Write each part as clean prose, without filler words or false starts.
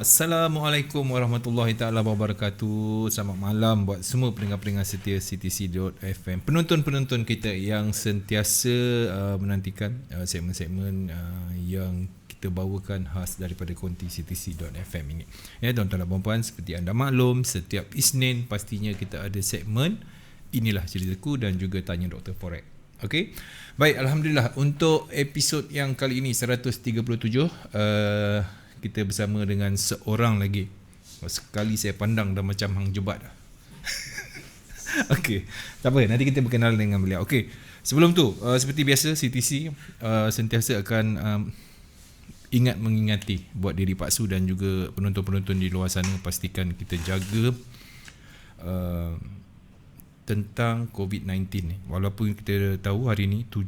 Assalamualaikum warahmatullahi taala wabarakatuh. Selamat malam buat semua pendengar-pendengar setia CTC.fm, penonton-penonton kita yang sentiasa menantikan segmen-segmen yang kita bawakan khas daripada konti CTC.fm ini. Ya, tuan-tuan dan puan-puan, seperti anda maklum, setiap Isnin pastinya kita ada segmen Inilah Ceritaku dan juga Tanya Dr. Forex. Okey. Baik, alhamdulillah untuk episod yang kali ini 137 kita bersama dengan seorang lagi. Sekali saya pandang dah macam hang jebat dah. Okey, tak apa, nanti kita berkenal dengan beliau. Okey, sebelum tu seperti biasa CTC sentiasa akan mengingati buat diri Pak Su dan juga penonton-penonton di luar sana, pastikan kita jaga tentang COVID-19 ni. Walaupun kita tahu hari ni 6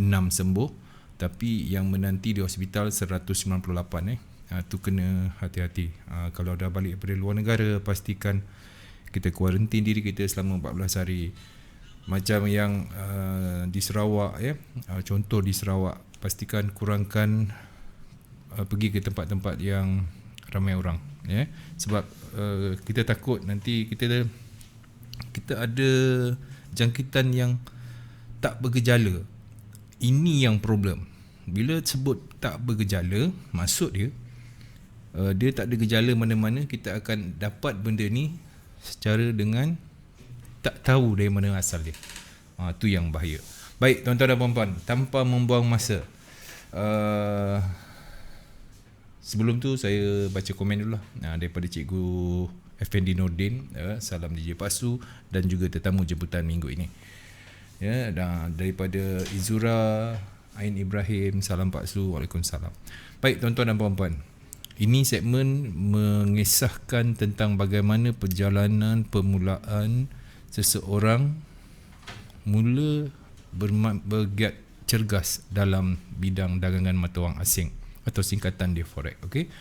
sembuh, tapi yang menanti di hospital 198 tu kena hati-hati. Kalau dah balik daripada luar negara, pastikan kita kuarantin diri kita selama 14 hari. Macam yang di Sarawak ya, contoh di Sarawak, pastikan kurangkan pergi ke tempat-tempat yang ramai orang ya, sebab kita takut nanti kita ada jangkitan yang tak bergejala. Ini yang problem. Bila sebut tak bergejala, maksud dia dia tak ada gejala mana-mana, kita akan dapat benda ni secara dengan tak tahu dari mana asal dia. Tu yang bahaya. Baik, tuan-tuan dan puan-puan, tanpa membuang masa, sebelum tu saya baca komen dulu lah daripada Cikgu Effendi Nordin, salam DJ Pasu dan juga tetamu jemputan minggu ini. Ya, dan daripada Izura Ain Ibrahim, salam Pak Su, waalaikumsalam. Baik, tuan-tuan dan puan-puan, ini segmen mengisahkan tentang bagaimana perjalanan permulaan seseorang mula bergiat cergas dalam bidang dagangan mata wang asing atau singkatan dia Forex. Okey.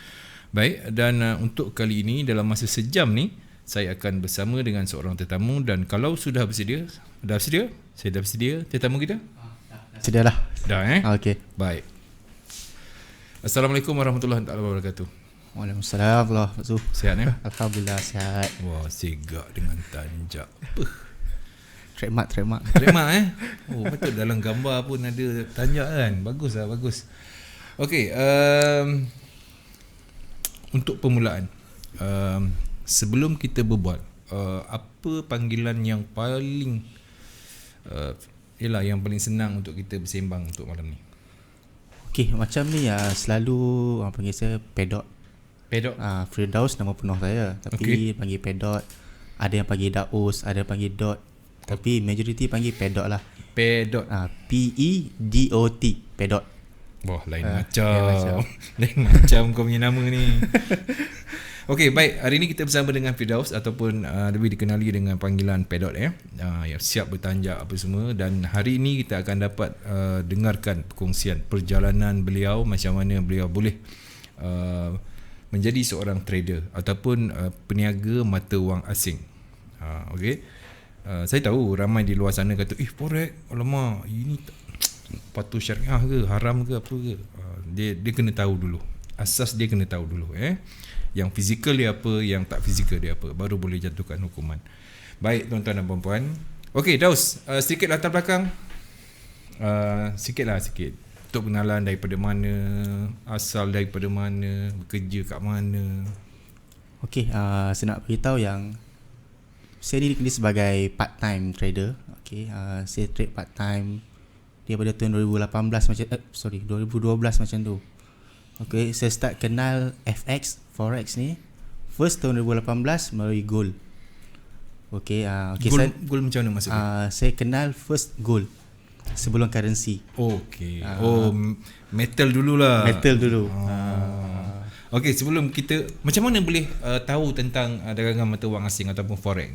Baik, dan untuk kali ini dalam masa sejam ni saya akan bersama dengan seorang tetamu, dan kalau sudah bersedia, saya dah bersedia tetamu kita? Sedialah. Dah Okey. Baik. Assalamualaikum warahmatullahi wabarakatuh. Waalaikumsalam warahmatullahi wabarakatuh. Sihat ya? Alhamdulillah sihat. Wah, segak dengan tanjak. Trademark. Trademark Oh, betul, dalam gambar pun ada tanjak kan. Bagus. Okey, untuk permulaan, sebelum kita berbual, apa panggilan yang paling yang paling senang untuk kita bersembang untuk malam ni? Okey, macam ni selalu orang panggil saya Pedot. Firdaus nama penuh saya, tapi panggil Pedot. Ada yang panggil Daus, ada yang panggil Dot, tapi majoriti panggil Pedot lah. Pedot. P-E-D-O-T, Pedot. Wah, lain macam kau punya nama ni. Okey, baik. Hari ini kita bersama dengan Firdaus, ataupun lebih dikenali dengan panggilan Pedot yang siap bertanjak apa semua. Dan hari ini kita akan dapat dengarkan perkongsian perjalanan beliau, macam mana beliau boleh menjadi seorang trader ataupun peniaga mata wang asing. Okey. Saya tahu ramai di luar sana kata, Forex, alamak, ini patuh syariah ke, haram ke, apa ke. Dia kena tahu dulu. Asas dia kena tahu dulu. Yang fizikal dia apa, yang tak fizikal dia apa, baru boleh jatuhkan hukuman. Baik, tuan-tuan dan puan-puan. Okey, Daus, sedikit latar belakang. Sikit. Untuk kenalan, daripada mana, asal daripada mana, bekerja kat mana. Okey, saya nak beritahu yang saya ni sebagai part-time trader. Okey, saya trade part-time daripada tahun 2012 macam tu. Okay, saya start kenal FX, Forex ni first tahun 2018 melalui gold. Okay, gold macam mana maksudnya? Saya kenal first gold sebelum currency. Okay. Metal dululah. Metal dulu. Okay, sebelum kita, macam mana boleh tahu tentang dagangan mata wang asing ataupun Forex?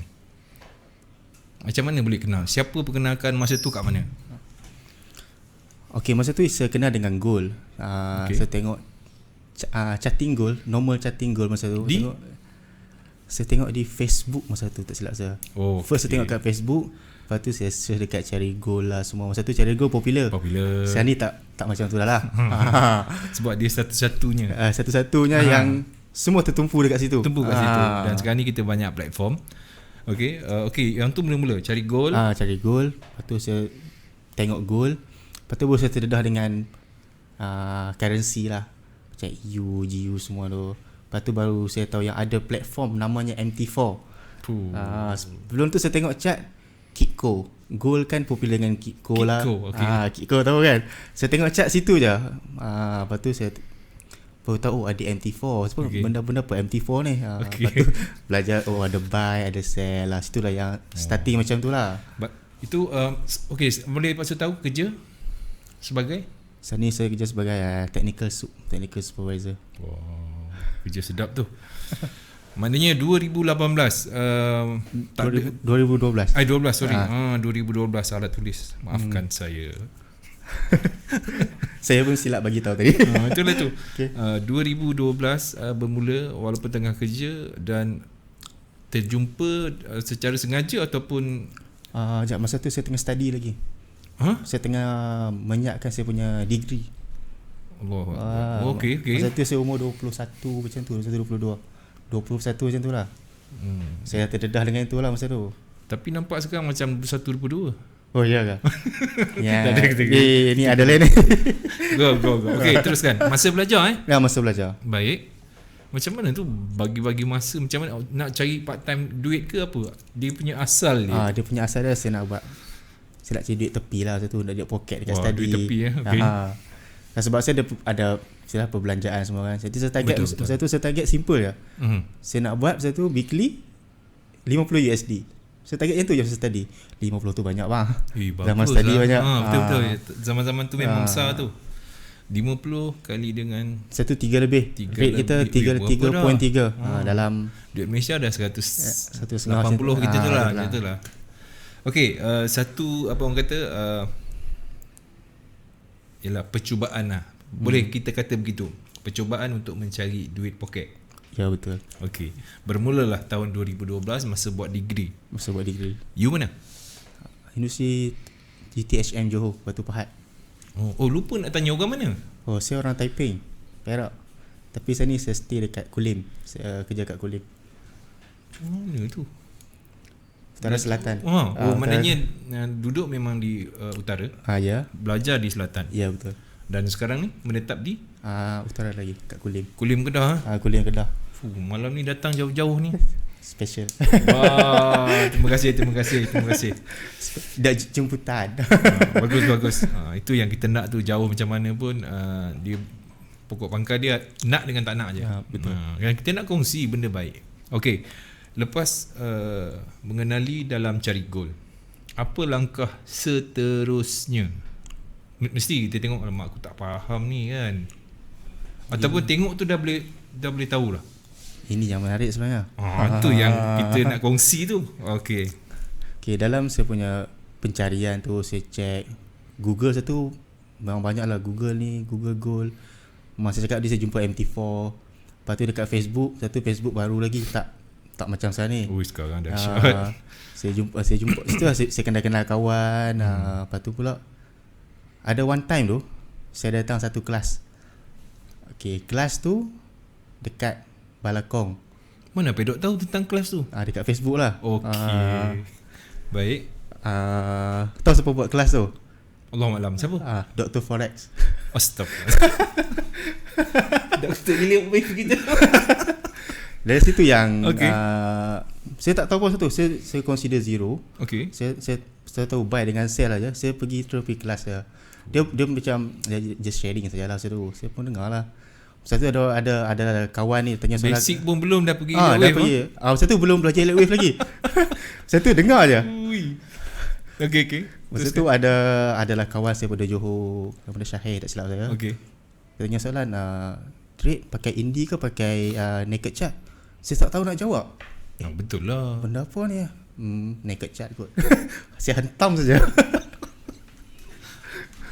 Macam mana boleh kenal? Siapa perkenalkan masa tu kat mana? Okay, masa tu saya kenal dengan gold. Saya tengok chatting gold, normal chatting gold masa tu. Saya tengok di Facebook masa tu, tak silap saya. First saya tengok kat Facebook, Lepas tu saya search dekat Carigold lah semua. Masa tu Carigold popular. Sekarang ni tak macam tu dah lah. Sebab dia satu-satunya. Satu-satunya yang semua tertumpu dekat situ. Dan sekarang ni kita banyak platform. Okay, yang tu mula-mula Carigold. Carigold. Lepas tu saya tengok gold. Lepas tu baru saya terdedah dengan currency lah, macam EU, GU semua tu. Lepas tu baru saya tahu yang ada platform namanya MT4. Sebelum tu saya tengok chart Kitco. Gold kan popular dengan Kitco lah. Kitco tahu kan. Saya tengok chart situ je. Lepas tu saya baru tahu ada MT4. Sebab benda-benda apa MT4 ni. Lepas tu belajar ada buy, ada sell lah. Situlah yang starting macam tu lah. Itu boleh pasal tahu kerja sebagai? Saat ni saya kerja sebagai technical supervisor. Kerja sedap tu. Maknanya 2018 2012 sorry 2012 salah tulis, maafkan saya. Saya pun silap bagi tahu tadi. Itulah tu. 2012 bermula walaupun tengah kerja dan terjumpa secara sengaja ataupun masa tu saya tengah study lagi. Saya tengah menyiapkan saya punya degree. Okay. Masa tu saya umur 21 macam tu, 21 macam tu lah. Saya terdedah dengan itu lah masa tu. Tapi nampak sekarang macam 21-22. Oh iya ke? Ya. Ni ada lain ni. Go. Okay, teruskan. Masa belajar masa belajar. Baik. Macam mana tu bagi-bagi masa, macam mana nak cari part time duit ke apa? Dia punya asal dia. Dia punya asal dia saya nak buat. Saya nak cari duit tepi lah masa tu, nak duit poket dekat study. Duit tepi okay. Dan sebab saya ada perbelanjaan semua kan. Jadi saya target masa tu saya target simple je. Saya nak buat masa tu weekly 50 USD. Saya target yang tu je masa study. 50 tu banyak bang. Zaman study lah. banyak. Betul. Zaman-zaman tu memang besar tu. 50 kali dengan satu 3 lebih. Rate kita 3.3 dalam duit Malaysia dah 180 kita tu lah. Itulah. Okey, satu apa orang kata ialah percubaan lah. Boleh kita kata begitu. Percubaan untuk mencari duit poket. Ya betul. Okey. Bermulalah tahun 2012 masa buat degree. You mana? Universiti GTHM Johor, Batu Pahat. Lupa nak tanya orang mana? Saya orang Taiping, Perak. Tapi saya stay dekat Kulim. Saya kerja kat Kulim. Mana tu? Utara Selatan. Maknanya duduk memang di utara. Ya. Belajar di selatan. Ya betul. Dan sekarang ni menetap di utara lagi kat Kulim. Kulim Kedah. Kulim Kedah. Malam ni datang jauh-jauh ni. Special. Terima kasih. Dah jemputan. Bagus. Itu yang kita nak tu, jauh macam mana pun dia pokok pangkal dia nak dengan tak nak je. Betul. Yang kita nak kongsi benda baik. Okey. Lepas mengenali dalam Carigold, apa langkah seterusnya? Mesti kita tengok, alamak aku tak faham ni kan. Ataupun tengok tu dah boleh tahulah. Ini yang menarik sebenarnya. Itu yang kita nak kongsi tu. Okey, dalam saya punya pencarian tu saya cek Google satu, memang banyak lah Google ni, Google Gold. Masa cakap dia saya jumpa MT4. Lepas tu dekat Facebook, satu Facebook baru lagi tak macam saya ni. Sekarang dah dahsyat. Saya jumpa situ lah, saya kenal kawan. Lepas tu pula ada one time tu saya datang satu kelas. Kelas tu dekat Balakong. Mana pedok tahu tentang kelas tu? Dekat Facebook lah. Baik. Tahu siapa buat kelas tu? Allahuakbar, siapa? Dr. Forex. Astagfirullah. Doktor gila wave kita. Dari situ yang saya tak tahu pun satu. Saya consider zero. Saya tahu buy dengan sell aja. Saya pergi kelas dia. Dia macam just sharing sajalah saya tu. Saya pun dengar lah. Satu ada kawan ni tanya soalan. Basic pun belum dah pergi electric wave. Satu belum belajar electric wave lagi. Satu dengar je. Okey. Masa tu adalah kawan saya pada Johor, daripada Syahir tak silap saya. Dia tanya soalan trade pakai Indie ke pakai naked chart. Saya tak tahu nak jawab. Betul lah. Benda apa ni? Naked chart kot. Saya hentam saja.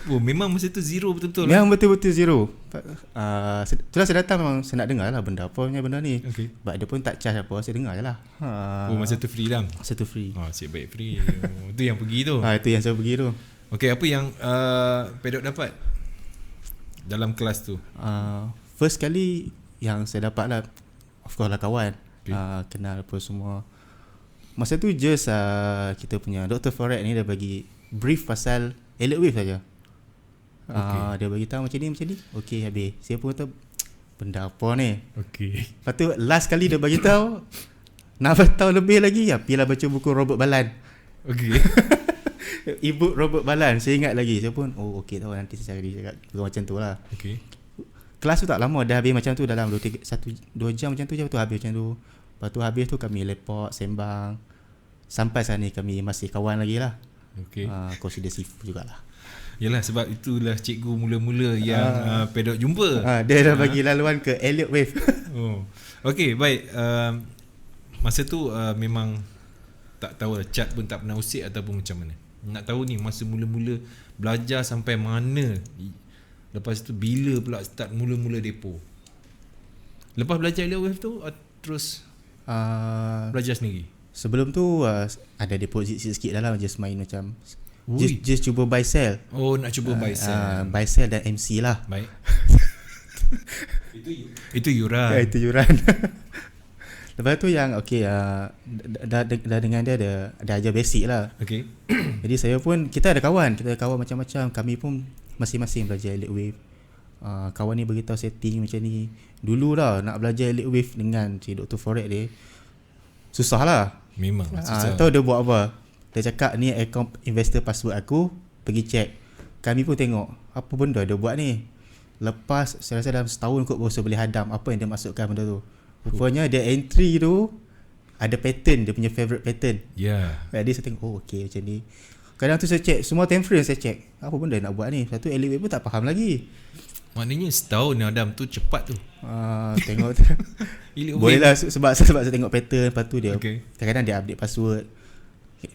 Oh, memang masa tu zero betul-betul. Memang betul-betul zero. Itulah saya datang memang saya nak dengar lah benda apa punya benda ni. Okay. Sebab dia pun tak charge apa, saya dengar je lah. Oh, masa tu free lah. Masa tu free. Asyik baik free. Itu yang pergi tu. Itu yang saya pergi tu. Okay, apa yang Pedok dapat dalam kelas tu? First kali yang saya dapat lah, of course lah kawan. Okay. Kenal apa semua. Masa tu just kita punya Dr. Foret ni dia bagi brief pasal elite wave saja. Dia bagi tahu macam ni. Okey, habis. Saya pun kata benda apa ni? Okey. Lepas tu last kali dia bagi tahu nak tahu lebih lagi ya, pergilah baca buku Robert Balan. Okey. Ibu Robert Balan, saya ingat lagi. Saya pun okey tahu nanti saya cari cakap macam tu lah. Okey. Kelas tu tak lama dah habis macam tu, dalam 2 jam macam tu je betul habis macam tu. Lepas tu habis tu kami lepak, sembang. Sampai saat ni kami masih kawan lagi lah. Okey. Consider sifu jugalah. Yalah, sebab itulah cikgu mula-mula yang Pedok jumpa. Dia dah bagi laluan ke elite wave. Oh. Okey, baik. Masa tu memang tak tahu lah, cat pun tak pernah usik ataupun macam mana. Nak tahu ni masa mula-mula belajar sampai mana. Lepas tu bila pula start mula-mula depo. Lepas belajar elite wave tu terus belajar sendiri. Sebelum tu ada deposit sikit dalam, just main macam just cuba buy sell. Oh, nak cuba buy sell. Buy sell dan MC lah. Baik. Itu yuran. Itu yuran. Lepas tu yang dah dengan dia ada ajar basic lah. Okay. Jadi saya pun, kita ada kawan macam-macam. Kami pun masing-masing belajar elite wave. Kawan ni beritahu setting macam ni. Dulu lah nak belajar elite wave dengan si Dr. Foret dia, susah lah. Memang susah. Tahu dia buat apa? Dia cakap ni account investor password aku, pergi check. Kami pun tengok apa benda dia buat ni. Lepas saya rasa dalam setahun kot baru saya boleh hadam apa yang dia masukkan benda tu. Rupanya dia entry tu ada pattern, dia punya favourite pattern. Ya. Yeah. Jadi saya tengok okay macam ni. Kadang tu saya check semua time frame, saya check apa benda nak buat ni. Satu elite wave pun tak faham lagi. Maknanya setahun Adam tu cepat tu. Tengok tu. Boleh lah sebab saya tengok pattern. Lepas tu dia kadang-kadang dia update password.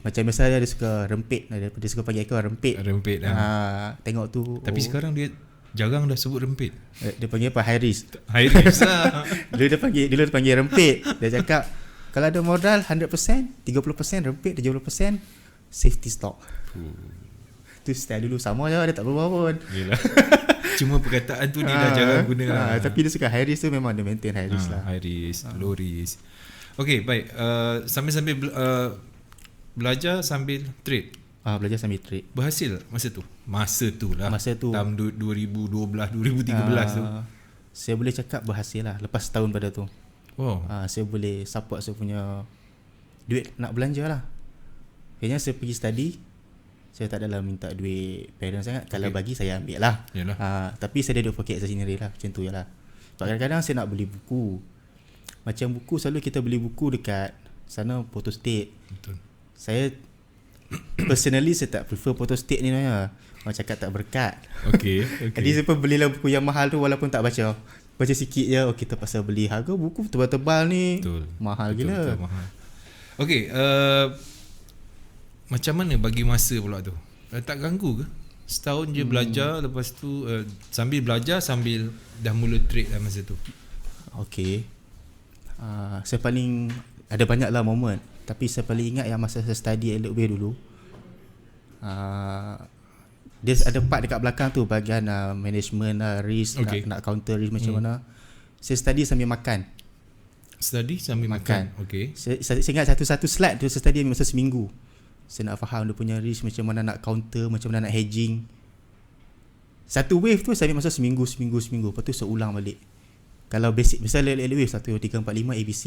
Macam biasa dia suka rempit. Dia suka panggil aku rempit. Tengok tu. Tapi sekarang dia jarang dah sebut rempit. Dia panggil apa? High risk lah. Dulu dia panggil rempit. Dia cakap kalau ada modal 100%, 30% rempit, 70% safety stock. Tu style dulu sama je, dia tak berubah pun. Yelah. Cuma perkataan tu dia dah jarang guna lah. Tapi dia suka high risk tu, memang dia maintain high risk lah. High risk, low risk. Okay, baik. Sambil belajar sambil trade. Belajar sambil trade. Berhasil masa tu? Masa tu tahun 2012, 2013 tu. Saya boleh cakap berhasil lah. Lepas setahun pada tu. Wow. Saya boleh support saya punya duit nak belanja lah. Kayaknya saya pergi study, saya tak adalah minta duit parents sangat. Kalau bagi saya ambil lah. Tapi saya ada duit pocket saya sendiri lah. Macam tu je lah. Sebab kadang-kadang saya nak beli buku. Macam buku selalu kita beli buku dekat sana photostate. Betul. Saya personally saya tak prefer photostate ni sebenarnya. Orang cakap tak berkat. Okay. Jadi saya pun belilah buku yang mahal tu walaupun tak baca. Baca sikit je. Kita pasal beli harga buku tebal-tebal ni. Betul. Mahal gila. Betul, mahal. Okay. Macam mana bagi masa pula tu? Tak ganggu ke? Setahun je belajar, lepas tu sambil belajar sambil dah mula trade lah masa tu. Okay. Saya paling ada banyak lah moment. Tapi saya paling ingat yang masa saya study elite wave dulu. Dia ada part dekat belakang tu bahagian management lah, risk, nak counter risk macam mana. Saya study sambil makan. Study sambil makan. Okay. Saya ingat satu slide tu saya study masa seminggu. Saya nak faham dia punya risk, macam mana nak counter, macam mana nak hedging. Satu wave tu saya ambil masa seminggu. Lepas tu saya ulang balik. Kalau basic, misalnya elite wave 1, 2, 3, 4, 5 ABC.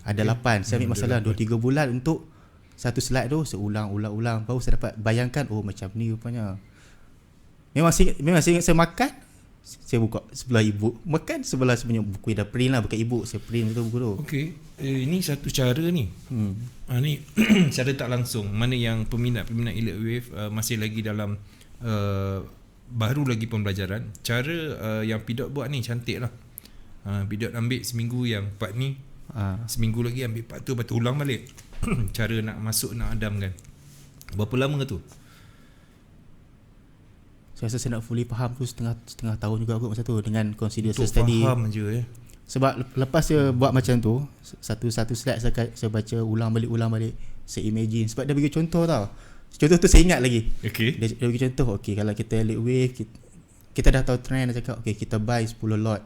Ada 8. Saya ambil masalah 2-3 bulan untuk satu slide tu. Saya ulang. Baru saya dapat bayangkan, oh macam ni rupanya. Memang saya ingat saya makan, saya buka sebelah ibu. Makan sebelah sebenarnya buku dah print lah, bukan ibu. Saya print betul buku tu. Okay. Ini satu cara ni. Ni cara tak langsung. Mana yang peminat-peminat elite wave masih lagi dalam baru lagi pembelajaran. Cara yang Pidot buat ni cantik lah. Pidot ambil seminggu yang part ni, seminggu lagi ambil part tu, lepas tu ulang balik. Cara nak masuk, nak adamkan. Berapa lama tu? Saya rasa saya nak fully faham tu setengah tahun juga kot masa tu, dengan consider untuk study. faham je Sebab lepas saya buat macam tu, satu slide saya baca ulang balik, saya imagine. Sebab dia bagi contoh tau. Contoh tu saya ingat lagi. Dia bagi contoh, kalau kita elite wave, kita dah tahu trend, dia cakap kita buy 10 lot.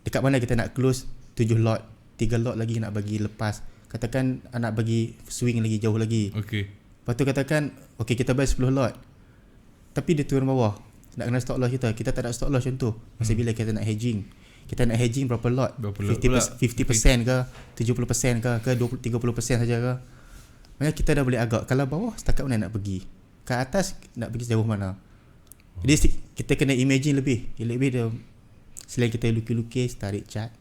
Dekat mana kita nak close 7 lot, 3 lot lagi nak bagi lepas. Katakan nak bagi swing lagi jauh lagi. Lepas tu katakan kita buy 10 lot, tapi dia turun bawah, nak kena stop loss kita tak ada stop loss contoh. Masa bila kita nak hedging, berapa lot? 50% ke 70% ke 30% saja ke. Maknanya kita dah boleh agak kalau bawah setakat mana nak pergi, ke atas nak pergi sejauh mana. Jadi kita kena imagine lebih dia. Selain kita lukis-lukis, tarik chart,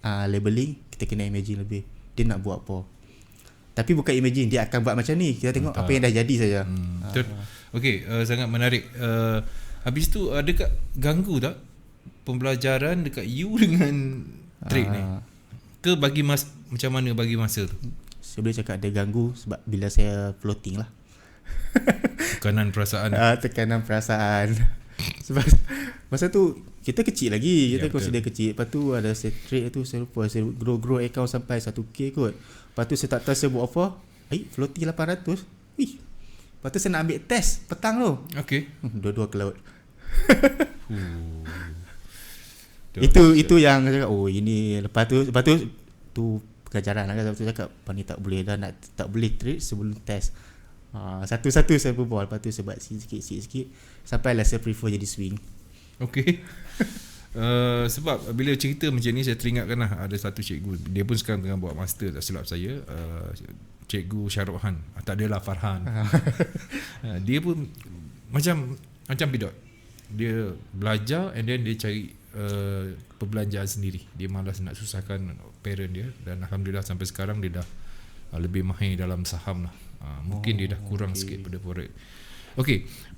labeling, kita kena imagine lebih dia nak buat apa. Tapi bukan imagine dia akan buat macam ni, kita tengok apa yang dah jadi saja. Betul. Sangat menarik. Habis tu adakah ganggu tak pembelajaran dekat you dengan trade ni? Ke bagi macam mana bagi masa tu? Saya boleh cakap dia ganggu sebab bila saya floating lah. Tekanan perasaan. Sebab masa tu kita kecil lagi, kita consider kecil. Lepas tu ada saya trade tu, saya lupa saya grow account sampai 1k kot. Lepas tu saya tak tahu saya buat apa, floating 800. Lepas tu saya nak ambil test petang tu. Dua-dua ke laut. Itu yang saya cakap, ini lepas tu pelajaran lah kan. Saya cakap ni tak boleh dah, tak boleh trade sebelum test. Satu-satu saya berbual. Lepas tu saya buat sikit sampailah saya prefer jadi swing. Sebab bila cerita macam ni saya teringatkan lah, ada satu cikgu, dia pun sekarang tengah buat master tak silap saya, Cikgu Syarokhan, tak adalah Farhan. Dia pun macam Pidot, dia belajar and then dia cari perbelanjaan sendiri. Dia malas nak susahkan parent dia, dan alhamdulillah sampai sekarang dia dah lebih mahir dalam saham lah. Mungkin dia dah kurang sikit pada forex.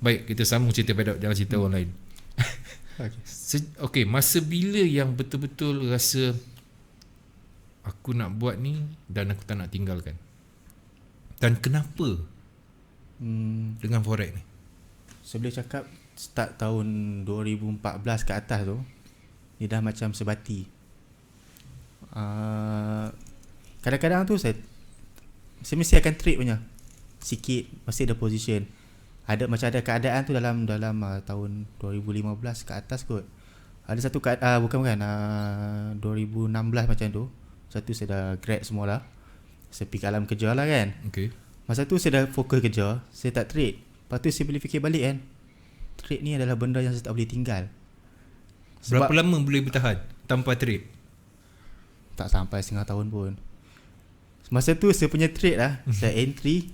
Baik, kita sambung cerita Pidot, jangan cerita orang lain. Masa bila yang betul-betul rasa aku nak buat ni dan aku tak nak tinggalkan, dan kenapa dengan forex ni? Saya boleh cakap start tahun 2014 ke atas tu, dia dah macam sebati. Kadang-kadang tu saya mesti akan trade punya sikit, mesti ada position. Ada keadaan tu dalam tahun 2015 ke atas kot. Ada satu bukan 2016 macam tu. Satu saya dah grad semua lah. Saya pergi ke alam kerja lah kan. Masa tu saya dah fokus kerja, saya tak trade. Lepas tu saya boleh fikir balik kan, trade ni adalah benda yang saya tak boleh tinggal. Berapa lama boleh bertahan tanpa trade? Tak sampai setengah tahun pun. Masa tu saya punya trade lah, saya entry,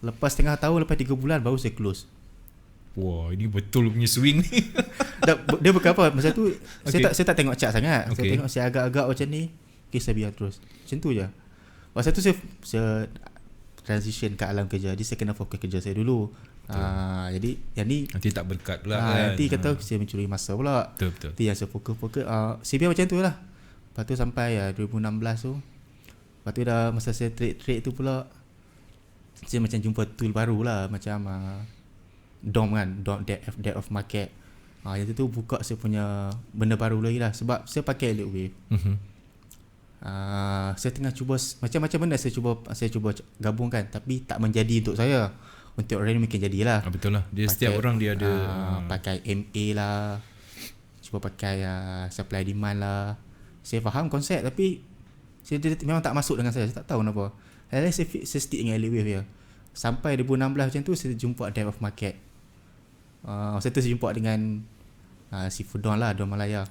lepas setengah tahun, lepas 3 bulan baru saya close. Wah, ini betul punya swing ni. Dia bukan apa, masa tu saya tak tengok chart sangat. Saya tengok saya agak-agak macam ni, saya biar terus. Macam tu je. Masa tu saya transition ke alam kerja, jadi saya kena fokus kerja saya dulu. Jadi yang ni nanti tak berkat pula kan. Nanti kata saya mencuri masa pula. Betul. Nanti yang saya fokus saya biar macam tu lah. Lepas tu sampai 2016 tu, lepas tu dah masa saya trade tu pula, saya macam jumpa tool baru lah, macam DOM kan, depth of market. Yang tu buka saya punya benda baru lagi lah, sebab saya pakai elite wave. Saya tengah cuba macam-macam benda, saya cuba gabungkan, tapi tak menjadi untuk saya. Untuk orang ni mungkin jadilah. Betul lah, dia pakai, setiap orang dia ada pakai MA lah, cuba pakai supply demand lah. Saya faham konsep, tapi dia memang tak masuk dengan saya tak tahu kenapa. Saya stick dengan elite wave je. Sampai 2016 macam tu, saya jumpa depth of market. Masa tu saya jumpa dengan si Fudon lah, Don Malaya.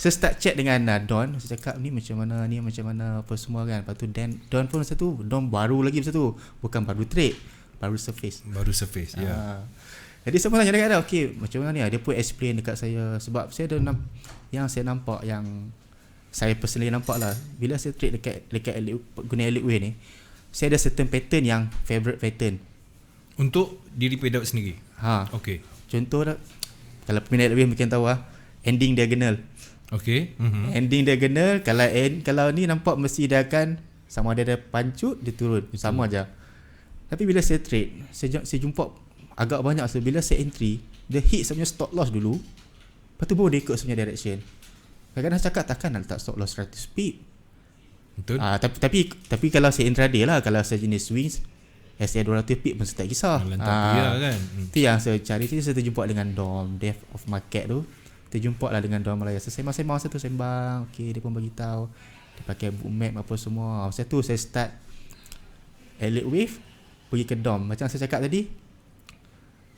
Saya start chat dengan Don, saya cakap ni macam mana apa semua kan. Lepas tu Don pun masa tu, Don baru lagi masa tu, bukan baru trade, baru surface ya. Jadi saya pun tanya dekat dia, macam mana ni? Dia pun explain dekat saya, sebab saya ada yang saya nampak, yang saya personally nampak lah, bila saya trade dekat guna elite way ni, saya ada certain pattern yang favorite pattern untuk diri Pidot sendiri. Contoh dah, kalau peminat elite way mungkin tahu ending diagonal. Ending diagonal, kalau ni nampak mesti dia akan sama, dia ada pancut, dia turun sama aja. Tapi bila saya trade, saya jumpa agak banyak. So bila set entry, dia hit sebenarnya stop loss dulu, lepas tu baru dia ikut sebenarnya direction. Kadang-kadang cakap takkan nak letak stop loss 100 pip. Betul. Tapi kalau set intraday lah, kalau sejenis swings SA 200 pip pun saya tak kisah. Kan. Itu yang saya cari. Saya terjumpa dengan Dom Depth of Market tu. Terjumpa lah dengan Dom Malaya. Saya sembang satu sembang. Okay, dia pun bagi tahu dia pakai book map apa semua. Masa tu saya start Elite Wave, pergi ke Dom. Macam saya cakap tadi,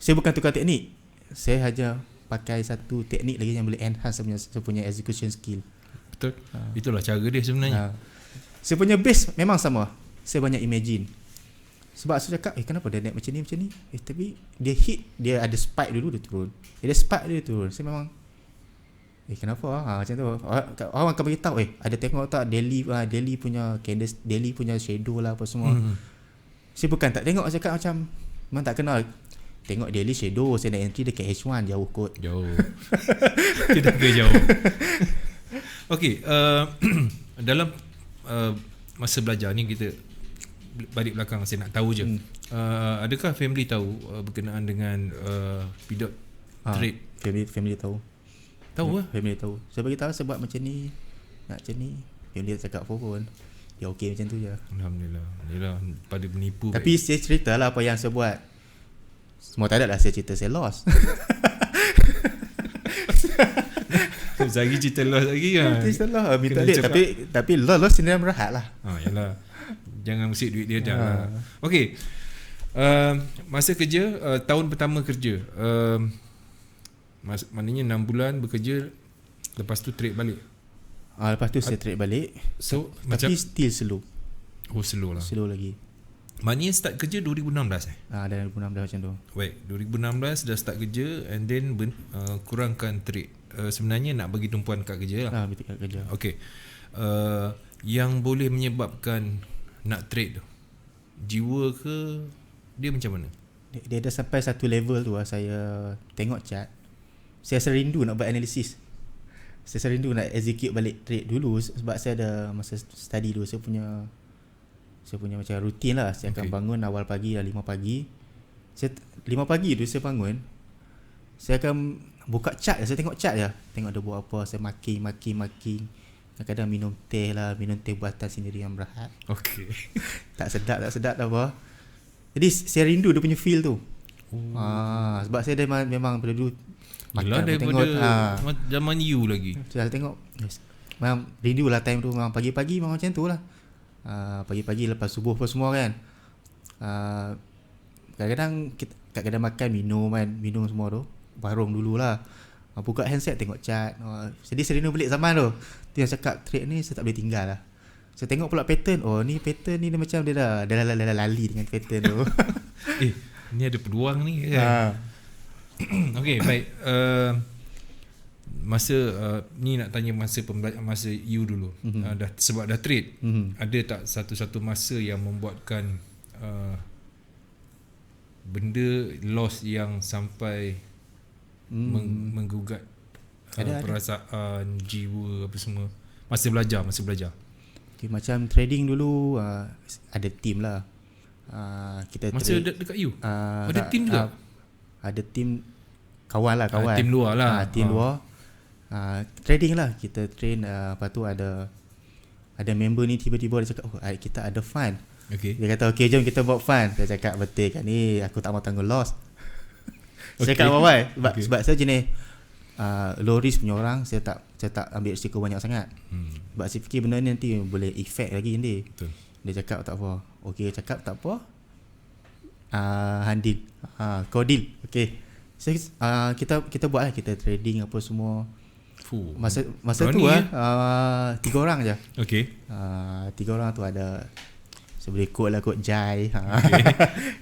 saya bukan tukar teknik, saya hanya pakai satu teknik lagi yang boleh enhance saya punya execution skill. Betul. Itulah cara dia sebenarnya. Saya punya base memang sama. Saya banyak imagine. Sebab saya cakap, kenapa dia naik macam ni? Tapi dia hit, dia ada spike dulu, dia turun. Dia ada spike, dia turun. Saya memang, kenapa? Macam tu. Orang akan beritahu, ada tengok tak daily punya candles, daily punya shadow lah apa semua. Saya bukan tak tengok, saya cakap macam, memang tak kenal. Tengok daily shadow, saya nak entry dekat H1, jauh kot. Jauh. Tidak ke jauh. Okay, dalam masa belajar ni kita balik belakang, saya nak tahu je. Adakah family tahu berkenaan dengan pidot trade? Family tahu. Tahu lah. Family tahu. Saya bagi tahu saya buat macam ni, nak macam ni. Family tak cakap apa pun. Dia okey macam tu je. Alhamdulillah. Pada penipu. Tapi saya cerita lah apa yang saya buat. Semua tak ada lah saya cerita saya lost. Lagi cerita loss lagi kan. Cerita lah minta duit, tapi loss sendiri rehat lah. Yalah. Jangan usik duit dia dah lah. Okey. Masa kerja, tahun pertama kerja, maknanya 6 bulan bekerja, lepas tu trade balik. Lepas tu saya trade balik. So tapi still slow. Slow lah. Slow lagi. Maknanya start kerja 2016 Dah 2016 macam tu. Baik, 2016 dah start kerja, and then kurangkan trade. Sebenarnya nak bagi tumpuan kat kerja lah. Betul kat kerja. Okey. Yang boleh menyebabkan nak trade tu, jiwa ke, dia macam mana? Dia dah sampai satu level tu lah, saya tengok chart, saya rindu nak buat analisis. Saya rindu nak execute balik trade dulu. Sebab saya ada masa study dulu, saya punya macam rutin lah. Saya akan bangun awal pagi dah 5 pagi. 5 pagi tu saya bangun, saya akan buka chart. Saya tengok chart je, tengok dia buat apa. Saya marking. Kadang-kadang minum teh buatan sendiri yang berat. Okay. tak sedap apa. Jadi saya rindu dia punya feel tu. Sebab saya memang pada dulu makan daripada zaman you lagi. Saya tengok, memang rindu lah time tu. Memang pagi-pagi memang macam tu lah. Pagi-pagi lepas subuh apa semua kan. Kadang-kadang makan, minum semua tu, warung dululah. Buka handset tengok chart. Jadi saya rindu balik zaman tu. Tu yang cakap trade ni saya tak boleh tinggal lah. Saya tengok pula pattern. Ni pattern ni dia macam dia dah lali dengan pattern tu. Ni ada peluang ni kan. Okay, baik. Masa ni nak tanya masa you dulu. Sebab dah trade. Ada tak satu-satu masa yang membuatkan benda loss yang sampai menggugat perasaan, jiwa apa semua masa belajar? Okay, macam trading dulu ada team lah. Kita masa dekat you ada team juga? Ada team kawan lah, team luar lah. Team luar. Trading lah, kita train. Lepas tu ada member ni tiba-tiba dia cakap, kita ada fund. Dia kata jom kita buat fund. Saya cakap betul kan ni, aku tak mau tanggung loss. Saya cakap why? Sebab saya jenis low risk punya orang. Saya tak ambil risiko banyak sangat. Sebab saya fikir benda ni nanti boleh effect lagi nanti. Betul. Dia cakap tak apa. Okey, cakap tak apa. Handil. Kau deal. Okey. Kita buat lah, kita trading apa semua. Masa tu 3 orang je. Okey. 3 orang tu ada, saya boleh quote lah, quote Jai.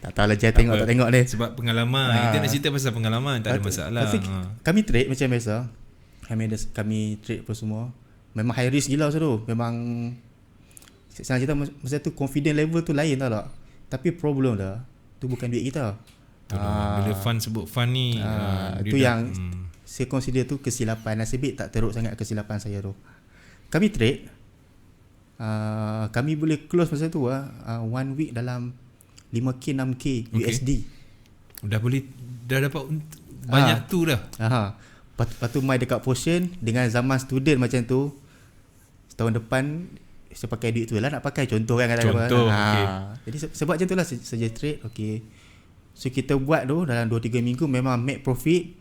Tak tahu lah Jai tak tengok ni. Sebab pengalaman. Kita nak cerita pasal pengalaman, tak ada masalah. Kami trade macam biasa. Kami trade apa semua. Memang high risk gila masa tu. Memang senang cerita, masa tu confident level tu lain tau tak. Tapi problem dah, tu bukan duit kita. Bila fund sebut fund ni, tu yang saya consider tu kesilapan. Nasib baik tak teruk sangat kesilapan saya tu. Kami trade, kami boleh close masa tu 1 week dalam 5k 6k USD. dah dapat banyak tu dah. Lepas tu mai dekat Potion dengan zaman student macam tu, tahun depan saya pakai duit tu lah nak pakai, contoh kan. Okay. Jadi sebab macam tu lah saja trade. Okay, so kita buat tu dalam 2-3 minggu memang make profit.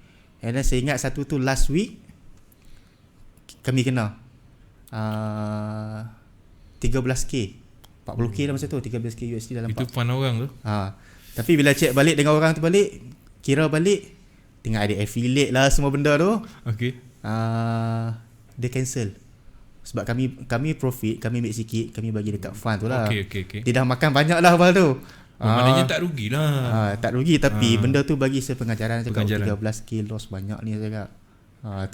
And then saya ingat satu tu last week kami kena 13k 40k dah masa tu, 13k USD dalam itu fund orang tu. Tapi bila check balik dengan orang tu balik, kira balik tengah ada affiliate lah semua benda tu. Okay. Dia cancel. Sebab kami profit, kami make sikit, kami bagi dekat fund tu lah. Okay. Dia dah makan banyak lah awal tu. Maknanya tak rugilah. Tak rugi, tapi benda tu bagi saya pengajaran. Cakap 13k loss banyak ni saya cakap.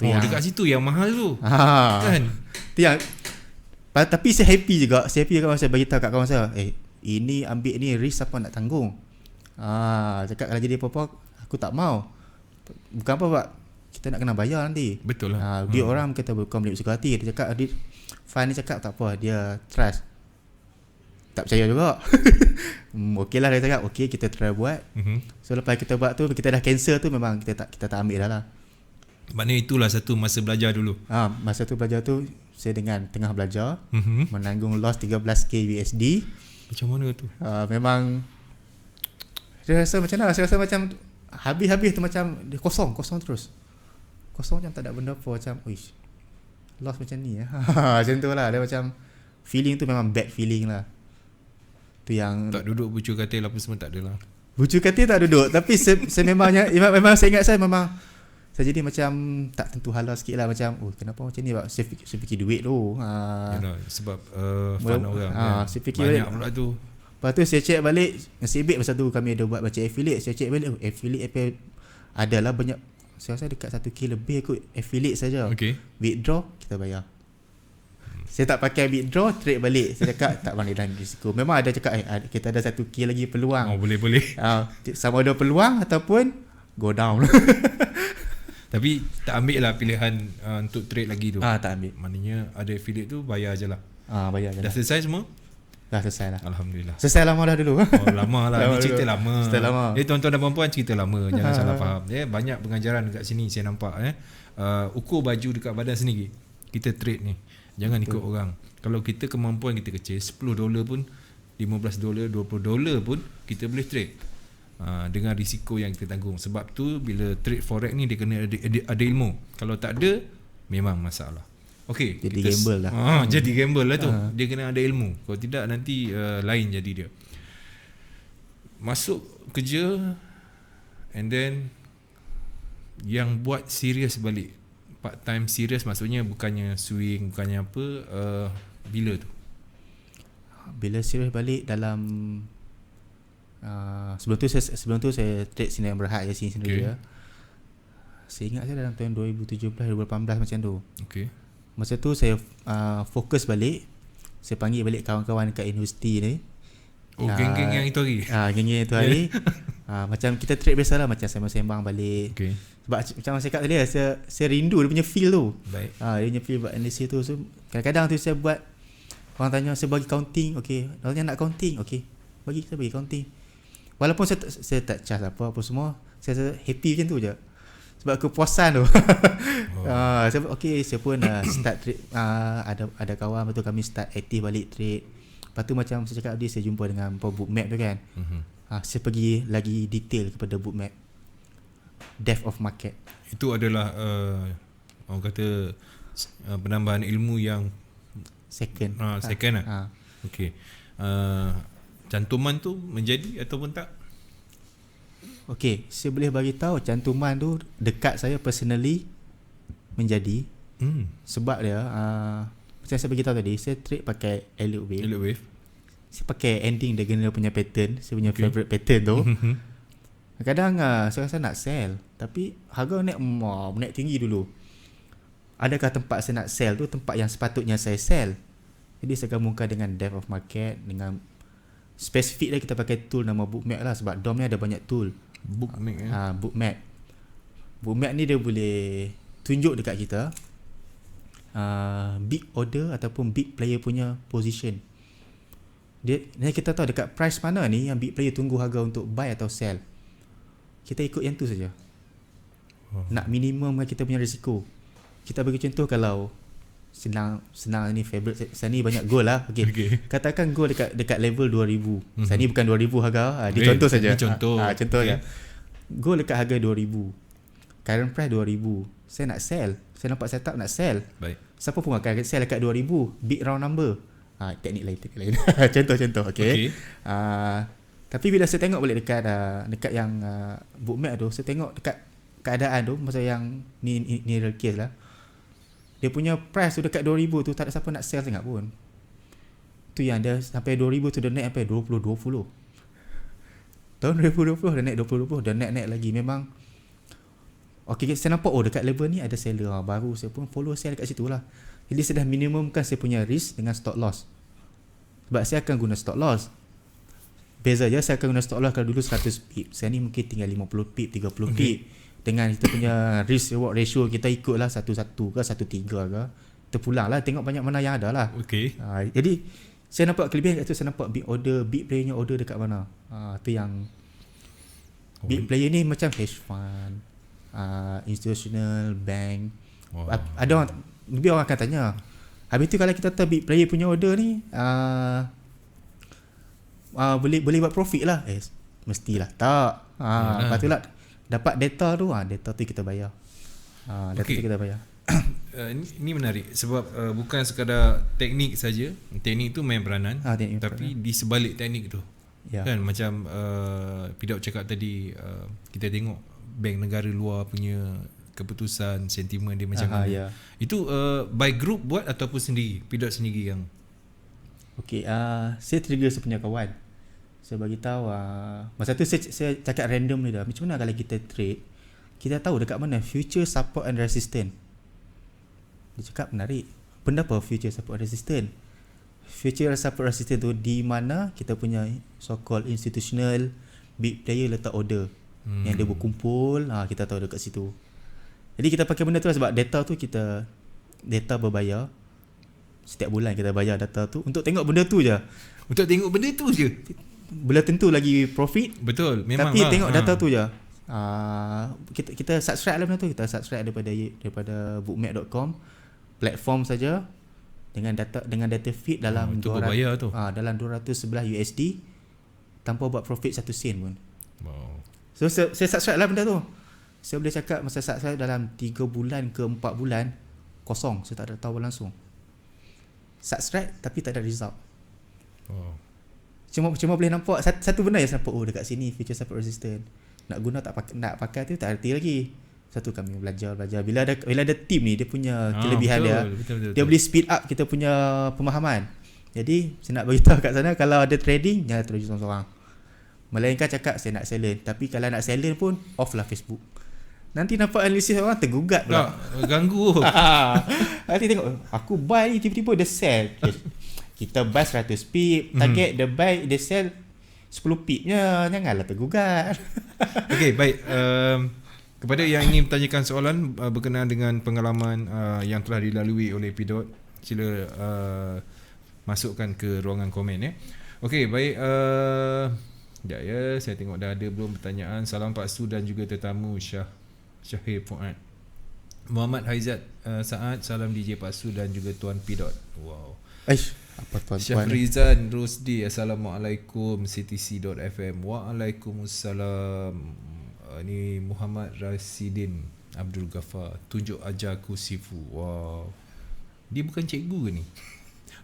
Dekat situ yang mahal tu. Kan? Tu yang, tapi saya happy juga. Saya happy juga saya bagi tahu kat kawan saya, ini ambil ni risk apa nak tanggung. Cakap kalau jadi apa-apa aku tak mau. Bukan apa Pak, kita nak kena bayar nanti. Betul lah. Duit orang kita bukan beli suka hati. Dia cakap fund ni cakap tak apa, dia trust. Tak percaya juga. Okey lah dia cakap, okey kita try buat. So lepas kita buat tu, kita dah cancel tu, memang kita tak ambil dah lah. Maknanya itulah satu masa belajar dulu. Masa tu belajar tu saya dengan tengah belajar, menanggung loss 13k USD. Macam mana tu? Memang saya rasa macam mana? Saya rasa macam habis tu macam dia kosong terus. Kosong macam tak ada benda apa, macam uish, loss macam ni macam tu lah. Dia macam feeling tu memang bad feeling lah. Tu yang tak duduk bucu katil apa semua tak ada lah. Bucu katil tak duduk. Tapi saya memang saya ingat saya memang saya jadi macam tak tentu hala sikit lah. Macam kenapa macam ni? Saya fikir duit tu. Yalah, sebab fund orang saya fikir banyak pula tu. Lepas tu saya check balik, nasib baik masa tu kami ada buat baca affiliate. Saya check balik affiliate adalah banyak. Saya rasa dekat 1k lebih kot affiliate saja. Okay. Withdraw kita bayar. Saya tak pakai withdraw, trade balik. Saya cakap tak boleh dan risiko. Memang ada cakap kita ada 1k lagi peluang. Boleh. Sama ada peluang ataupun go down. Tapi tak ambil lah pilihan untuk trade lagi tu. Tak ambil. Maknanya ada affiliate tu bayar je lah. Bayar je. Dah selesai semua? Dah selesai lah. Alhamdulillah. Selesai lama dah dulu. Lama lah. Ni cerita lama. Cerita lama. Tuan-tuan dan puan-puan, cerita lama. Jangan salah faham. Banyak pengajaran dekat sini saya nampak. Ukur baju dekat badan sendiri. Kita trade ni. Jangan ikut orang. Kalau kita kemampuan kita kecil, $10 pun, $15, $20 pun kita boleh trade. Dengan risiko yang kita tanggung. Sebab tu bila trade forex ni dia kena ada ilmu. Kalau tak ada, memang masalah. Okey, jadi gamble lah. Jadi gamble lah tu. Dia kena ada ilmu. Kalau tidak nanti lain jadi dia. Masuk kerja and then yang buat serius balik. Part time serius maksudnya bukannya swing, bukannya apa, bila tu? Bila serius balik dalam sebelum tu saya trade Sinar Berhad je sendiri ya. Saya ingat saya dalam tahun 2017 2018 macam tu. Okey. Masa tu saya fokus balik. Saya panggil balik kawan-kawan dekat universiti ni. Geng-geng yang itu hari. Geng-geng itu hari. Macam kita trade biasalah, macam sembang-sembang balik. Sebab macam saya cakap tadi, saya rindu dia punya feel tu. Baik. Dia punya feel buat analysis tu. So kadang-kadang tu saya buat, orang tanya saya bagi counting, okey. Orang tanya nak counting, okey. Saya bagi counting. Walaupun saya tak charge apa semua, saya happy macam tu je. Sebab kepuasan tu. Saya pun start trade. Ada kawan betul kami start aktif balik trade. Lepas tu macam saya cakap tadi, saya jumpa dengan bookmap tu kan. Saya pergi lagi detail kepada bookmap. Depth of market. Itu adalah orang kata penambahan ilmu yang second lah. Okey. Cantuman tu menjadi ataupun tak? Okey, saya boleh bagi tahu cantuman tu dekat saya personally menjadi. Sebab dia macam saya bagi tahu tadi, saya trade pakai Elliott Wave. Saya pakai ending diagonal punya pattern, saya punya favorite pattern tu. Kadang saya rasa nak sell, tapi harga naik tinggi dulu. Adakah tempat saya nak sell tu tempat yang sepatutnya saya sell? Jadi saya gabungkan dengan depth of market, dengan spesifik lah kita pakai tool nama bookmap lah, sebab DOM ni ada banyak tool. Bookmap ni dia boleh tunjuk dekat kita big order ataupun big player punya position. Dia kita tahu dekat price mana ni yang big player tunggu harga untuk buy atau sell. kita ikut yang tu saja. Nak minimum kita punya risiko. Kita bagi contoh, kalau senang ni favorite saya ni banyak goal lah. Okay. Katakan goal dekat level 2000. Saya ni bukan 2000 harga. Dia contoh saja. Contoh ya. Goal dekat harga 2000. Current price 2000. Saya nak sell. Saya nampak setup nak sell. Baik. Siapa pun akan sell dekat 2000. Big round number. Teknik lain. Contoh. Okay. Tapi bila saya tengok balik dekat yang bookmap tu, saya tengok dekat keadaan tu masa yang ni real case lah. Dia punya price tu dekat 2000 tu tak ada siapa nak sell sangat pun. Tu yang dia sampai 2000 tu dah naik sampai 2020. Tahun 2020 dah naik 2020, dah naik lagi. Memang okay, saya nampak dekat level ni ada seller baru, saya pun follow sell kat situ lah. Jadi saya dah minimumkan saya punya risk dengan stop loss. Sebab saya akan guna stop loss. Beza je, saya akan guna stop loss kalau dulu 100 pip. Saya ni mungkin tinggal 50 pip, 30 pip. Dengan kita punya risk reward ratio, kita ikutlah 1-1 ke 1-3 ke. Kita pulang lah, tengok banyak mana yang ada lah. Jadi saya nampak kelebihan kat tu, saya nampak big player nya order dekat mana. Tu yang big player ni macam hedge fund, institutional, bank. Ada orang, lebih orang akan tanya, habis tu kalau kita tahu big player punya order ni boleh buat profit lah. Mestilah tak. Lepas tu lah dapat data tu, data tu kita bayar. Tu kita bayar. Ini menarik sebab bukan sekadar teknik saja. Teknik tu main peranan, tapi di sebalik teknik tu kan macam Pidok cakap tadi, kita tengok bank negara luar punya keputusan, sentimen dia macam mana. Itu by group buat ataupun sendiri? Pidok sendiri yang saya trigger saya punya kawan. Saya bagi tahu masa tu saya cakap random ni dah. Macam mana kalau kita trade, kita tahu dekat mana future support and resistance. Dia cakap menarik. Benda apa future support and resistance? Future support resistance tu di mana kita punya so called institutional big player letak order. Yang dia berkumpul, kita tahu dekat situ. Jadi kita pakai benda tu sebab data tu data berbayar. Setiap bulan kita bayar data tu untuk tengok benda tu je. Untuk tengok benda tu je. Belum tentu lagi profit. Betul, memang. Tapi tengok data tu je. Kita subscribe lah benda tu. Kita subscribe daripada bookmap.com, platform saja, dengan data feed dalam itu berbayar tu. Dalam 211 USD tanpa buat profit 1 sen pun. So saya subscribe lah benda tu. Saya boleh cakap masa subscribe dalam 3 bulan ke 4 bulan kosong, saya tak ada tahu langsung. Subscribe tapi tak ada result. Cuma boleh nampak satu benda yang nampak dekat sini future support resistance. Nak guna nak pakai tu tak erti lagi. Satu kami belajar. Bila ada team ni, dia punya kelebihan betul. Dia boleh speed up kita punya pemahaman. Jadi saya nak beritahu kat sana, kalau ada trading jangan terus seorang-seorang. Melainkan cakap saya nak seller, tapi kalau nak seller pun off lah Facebook. Nanti nampak analisis orang tergugat pula. Ganggu. Nanti tengok aku buy ni tiba-tiba dia sell. Kita buy 100 pip, target dia buy, dia sell 10 pipnya, janganlah tergugat. Okey, baik. Kepada yang ingin bertanyakan soalan berkenaan dengan pengalaman yang telah dilalui oleh Pidot, sila masukkan ke ruangan komen. Okey, baik. Sekejap ya, saya tengok dah ada belum pertanyaan. Salam Pak Su dan juga tetamu Syahir Fuad. Muhammad Haizat Saad, salam DJ Pak Su dan juga Tuan Pidot. Wow. Apa tuan-tuan? Syahrizan Rusdi, Assalamualaikum. CTC.FM. Waalaikumsalam. Ni Muhammad Rasidin Abdul Ghaffar, tunjuk ajarku Sifu. Wow. Dia bukan cikgu ke ni?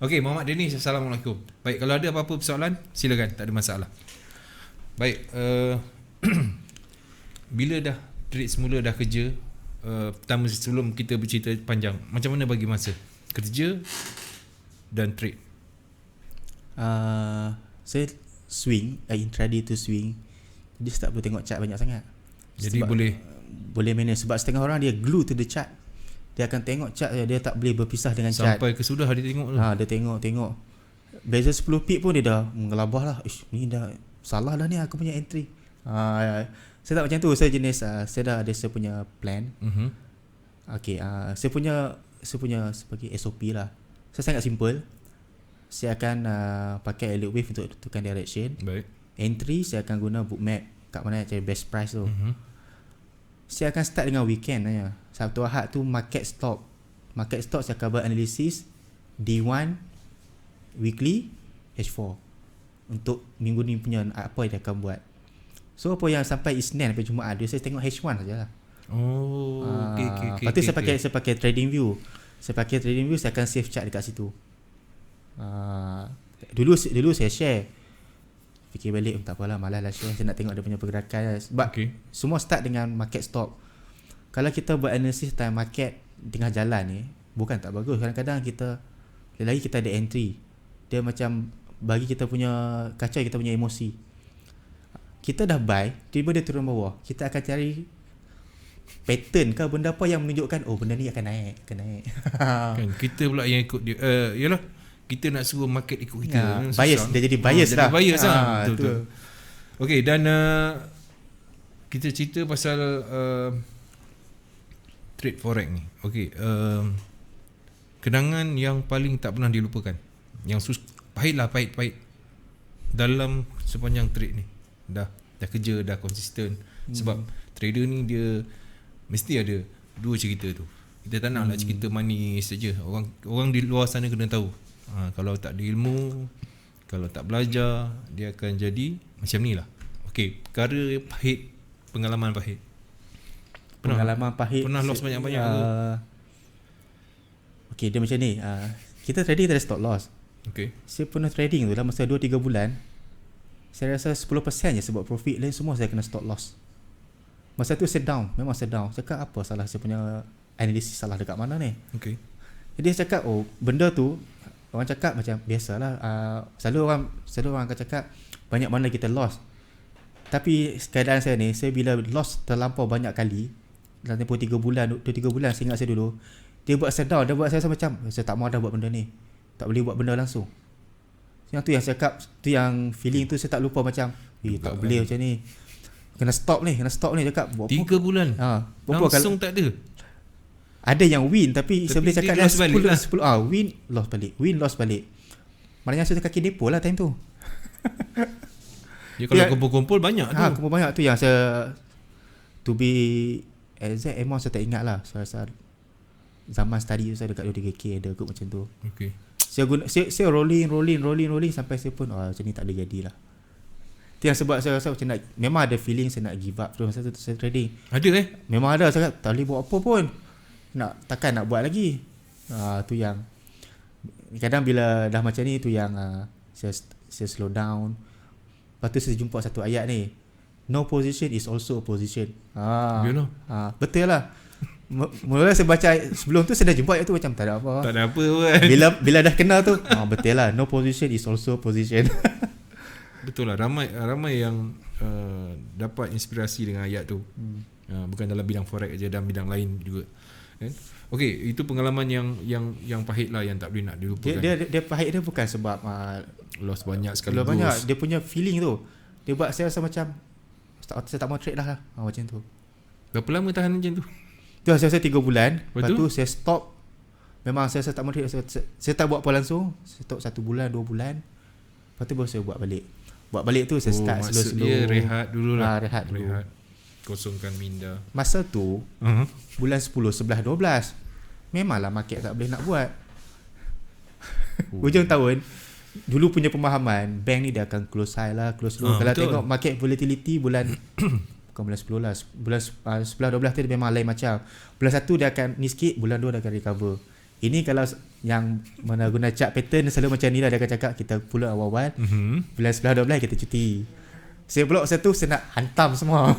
Okey, Muhammad Danish, Assalamualaikum. Baik, kalau ada apa-apa persoalan, silakan, tak ada masalah. Baik, bila dah trade semula, dah kerja, pertama sebelum kita bercerita panjang, macam mana bagi masa kerja dan trade? Saya swing, intraday to swing. Jadi tak perlu tengok chart banyak sangat. Jadi sebab boleh manage. Sebab setengah orang dia glue to the chart. Dia akan tengok chart, dia tak boleh berpisah dengan chart. Sampai kesudah dia tengok tu. Dia tengok. Beza 10 pip pun dia dah mengelabah lah. Ni dah salah dah ni aku punya entry. Saya tak macam tu. Saya jenis saya dah ada saya punya plan. Okay, saya punya sebagai SOP lah. Saya sangat simple. Saya akan pakai Elliott Wave untuk tentukan direction. Baik. Entry saya akan guna bookmap. kat mana cari best price tu. Saya akan start dengan weekend aja. Sabtu Ahad tu market stop saya akan buat analisis D1 weekly H4 untuk minggu ni punya apa yang dia akan buat. So apa yang sampai Isnin sampai Jumaat dia saya tengok H1 sajalah. Okay. Lepas tu saya pakai trading view. Saya akan save chart dekat situ. Dulu saya share. Fikir balik tak apalah, malas lah share. Saya nak tengok dia punya pergerakan. Sebab semua start dengan market stop. Kalau kita buat analisis time market tengah jalan ni, bukan tak bagus. Kadang-kadang kita lagi kita ada entry. Dia macam bagi kita punya kacau kita punya emosi. Kita dah buy, tiba dia turun bawah. Kita akan cari pattern ke benda apa yang menunjukkan benda ni akan naik. Kan kita pula yang ikut dia. Yalah, kita nak suruh market ikut kita. Bias, dia jadi bias lah. Bias lah. Betul. Okey, dan kita cerita pasal trade forex ni. Okey, kenangan yang paling tak pernah dilupakan. Yang pahit dalam sepanjang trade ni. Dah kerja, dah konsisten. Sebab trader ni dia mesti ada dua cerita tu. Kita tak nak lah cerita manis saja. Orang di luar sana kena tahu. Kalau tak ada ilmu, kalau tak belajar, dia akan jadi macam ni lah. Okey, perkara pahit, pengalaman pahit. Pernah loss banyak-banyak ke? Okey, dia macam ni. Kita trading tak ada stop loss. Okey. Saya pernah trading tu dalam masa 2-3 bulan. Saya rasa 10% je sebab profit, lain semua saya kena stop loss. Masa tu saya down, memang saya down. Cakap apa salah saya punya analisis salah dekat mana ni? Okey. Jadi saya cakap benda tu orang cakap macam biasalah, selalu orang akan cakap banyak mana kita loss. Tapi keadaan saya ni, saya bila loss terlampau banyak kali dalam tempoh 3 bulan, saya ingat saya dulu, dia buat saya down, dia buat saya rasa macam saya tak mahu dah buat benda ni. Tak boleh buat benda langsung. Yang tu yang saya cakap, tu yang feeling tu saya tak lupa macam tak boleh macam ni. Kena stop ni cakap. 3 bulan. Langsung tak ada. Ada yang win tapi saya boleh cakap dah 10 win loss balik. Maknanya saya kaki depo lah time tu. Ya, kalau kumpul-kumpul banyak tu. Kumpul banyak tu yang saya to be exact amount saya tak ingat lah. Saya rasa zaman study tu saya dekat 23k ada kot macam tu. Okay. Saya rolling sampai saya pun macam ni tak boleh jadilah. Itu yang sebab saya rasa macam memang ada feeling saya nak give up terus masa tu saya trading. Ada memang ada, saya tak boleh buat apa pun. Takkan nak buat lagi. Tu yang kadang bila dah macam ni tu yang saya slow down. Lepas tu saya jumpa satu ayat ni, no position is also a position. Betul lah. Mula saya baca sebelum tu saya dah jumpa ayat tu macam tak ada apa pun. Bila dah kenal tu betul lah, no position is also a position. Betul lah, ramai yang dapat inspirasi dengan ayat tu. Bukan dalam bidang forex aja, dalam bidang lain juga. Okey, itu pengalaman yang pahit lah, yang tak boleh nak dilupakan. Dia pahit dia bukan sebab loss banyak sekaligus. Banyak, dia punya feeling tu. Dia buat saya rasa macam saya tak mau trade lah. Macam tu. Berapa lama tahan macam tu? Tu saya rasa 3 bulan. Lepas tu saya stop. Memang saya rasa tak mau trade. Saya tak buat apa langsung. Saya stop 1 bulan, 2 bulan. Lepas tu baru saya buat balik. Tu saya start slow-slow. Dia rehat dulu lah. Rehat dulu. Kosongkan minda. Masa tu bulan 10, 11, 12 memanglah market tak boleh nak buat. Hujung tahun dulu punya pemahaman bank ni dia akan close high lah, close low. Kalau betul. Tengok market volatility bulan bukan bulan 10 lah, bulan 11, 12 tu dia memang lain macam. Bulan 1 dia akan ni sikit, bulan 2 dia akan recover. Ini kalau yang mana guna chart pattern selalu macam ni lah, dia akan cakap kita pull awal-awal. Bulan 11, 12 kita cuti. Saya pula masa tu saya nak hantam semua.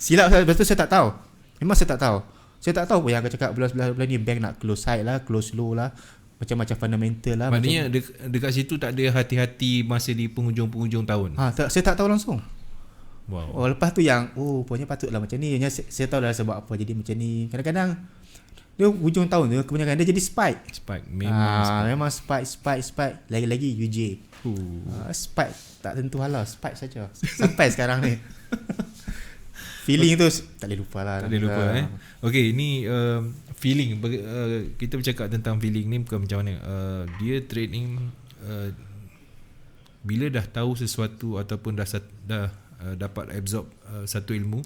Silap saya, betul saya tak tahu. Memang saya tak tahu. Saya tak tahu yang akan cakap bulan 11 ni bank nak close high lah, close low lah, macam-macam fundamental lah. Maknanya dekat situ tak ada hati-hati masa di penghujung-penghujung tahun. Saya tak tahu langsung. Wow. Lepas tu yang punya patutlah macam ni. Saya tahu dah sebab apa jadi macam ni. Kadang-kadang dia hujung tahun tu kebanyakan dia jadi spike. Memang spike. Lagi-lagi UJ. Spike tak tentu halah, spike saja sampai sekarang ni. Feeling tu tak boleh lupa lah. Okey, ni feeling. Kita bercakap tentang feeling ni bukan macam mana. Dia trading bila dah tahu sesuatu ataupun dah dapat absorb satu ilmu,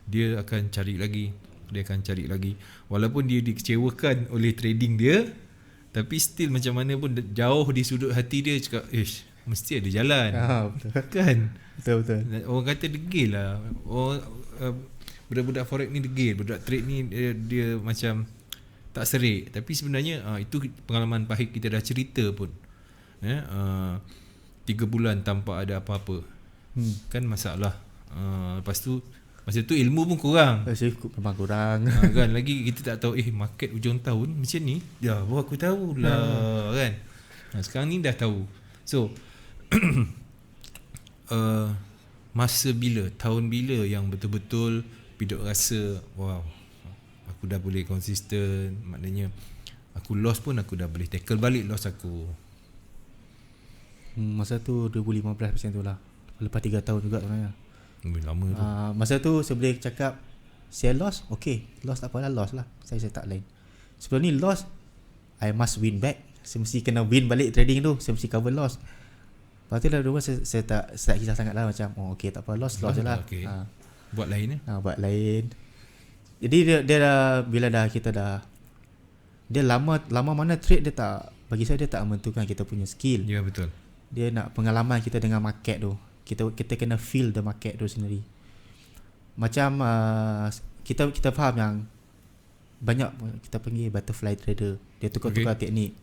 dia akan cari lagi, walaupun dia dikecewakan oleh trading dia, tapi still macam mana pun jauh di sudut hati dia cakap mesti ada jalan. Betul. Kan? Betul. Orang kata degil lah. Orang budak-budak forex ni degil, budak trade ni dia macam tak serik. Tapi sebenarnya itu pengalaman pahit kita dah cerita pun. 3 bulan tanpa ada apa-apa. Kan masalah. Lepas tu masa tu ilmu pun kurang. Memang kurang. Kan lagi kita tak tahu market hujung tahun macam ni. Dah baru aku tahu lah kan. Sekarang ni dah tahu. So masa bila, tahun bila yang betul-betul Pidot rasa wow, aku dah boleh konsisten, maknanya aku loss pun aku dah boleh tackle balik loss aku? Masa tu 2015 macam tu lah. Lepas 3 tahun juga sebenarnya. Lama tu. Masa tu saya boleh cakap saya loss, okay, loss tak apalah, loss lah. Saya tak lain. Sebelum ni loss, I must win back. Saya mesti kena win balik trading tu. Saya mesti cover loss. Lepas tu lah saya tak kisah sangat lah, macam okay tak apa, loss je lah. Okay. Buat lain buat lain. Jadi dia dah, bila dah kita dah, dia lama mana trade, dia tak, bagi saya dia tak menentukan kita punya skill. Ya, betul. Dia nak pengalaman kita dengan market tu. Kita kena feel the market tu sendiri. Macam kita faham yang banyak kita panggil butterfly trader. Dia tukar-tukar teknik.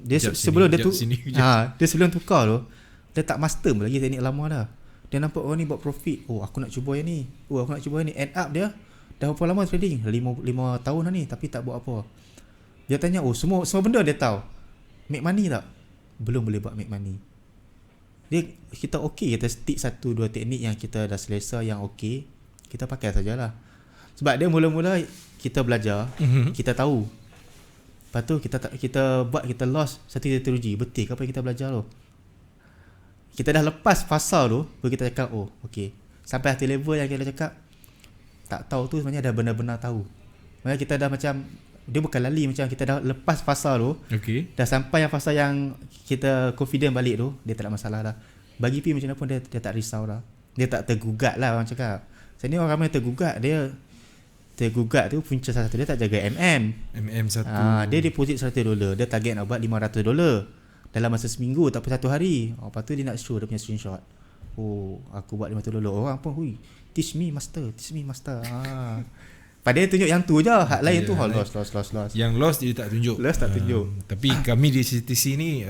Dia sebelum tukar tu, dia tak master lagi teknik lama dah. Dia nampak orang ni buat profit, aku nak cuba yang ni, aku nak cuba yang ni. End up dia dah berapa lama trading? 5 tahun dah ni, tapi tak buat apa. Dia tanya, semua benda dia tahu. Make money tak? Belum boleh buat make money. Kita kita stick 1-2 teknik yang kita dah selesa, yang kita pakai sajalah. Sebab dia mula-mula kita belajar, kita tahu. Lepas tu kita loss, satu kita teruji, betul ke apa yang kita belajar tu. Kita dah lepas fasa tu, baru kita cakap okay. Sampai hati level yang kita cakap tak tahu tu, sebenarnya dah benar-benar tahu. Maksudnya kita dah macam, dia bukan lali, macam kita dah lepas fasa tu, dah sampai yang fasa yang kita confident balik tu, dia tak ada masalah dah. Bagi P macam mana pun dia tak risau dah. Dia tak tergugat lah, orang cakap. Sebenarnya orang ramai tergugat, dia tergugat tu punca satu, dia tak jaga MM1. Dia deposit $100, dia target nak buat $500 dalam masa seminggu, tak apa 1 hari. Lepas tu dia nak show dia punya screenshot. Aku buat $500. Orang apa, teach me master. Padahal tunjuk yang tu je, hak lain tu loss. Yang loss dia tak tunjuk. Tapi kami di CTC ni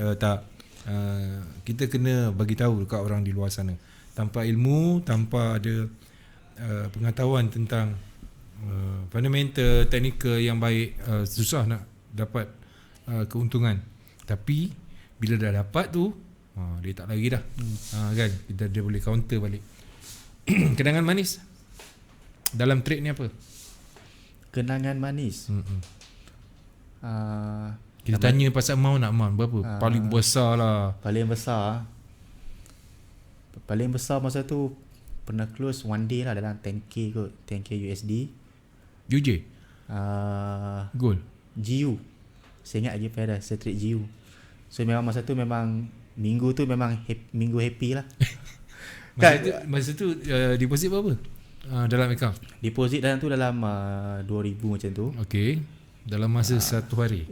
kita kena bagi tahu dekat orang di luar sana. Tanpa ilmu, tanpa ada pengetahuan tentang fundamental, teknikal yang baik, susah nak dapat keuntungan. Tapi bila dah dapat tu, dia tak lagi dah. Kan, dia boleh counter balik. Kenangan manis dalam trade ni apa? Kenangan manis. Kita tanya pasal amount berapa? Paling besar lah. Paling besar masa tu pernah close one day lah dalam 10k kot, 10k USD. UJ? Gold? GU. Saya ingat lagi pada saya trade GU. So memang masa tu memang minggu tu memang minggu happy lah. Masa tu deposit berapa dalam account? Deposit dalam tu dalam 2,000 macam tu. Okay. Dalam masa satu hari?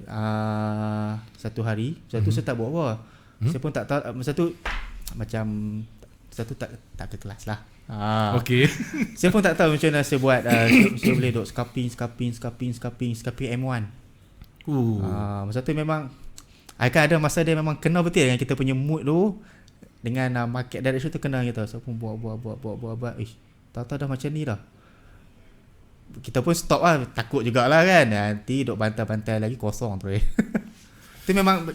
Satu hari. Masa tu saya tak buat apa. Saya pun tak tahu. Masa tu macam tak ke kelas lah. Okay. Saya pun tak tahu macam mana saya buat. Saya boleh duk scalping M1. Masa tu memang akan ada masa dia memang kena betul dengan kita punya mood tu, dengan market direction tu kena kita. So pun buat. Tahu-tahu dah macam ni dah. Kita pun stop lah, takut jugalah kan. Nanti duk bantai-bantai lagi kosong tu. Itu memang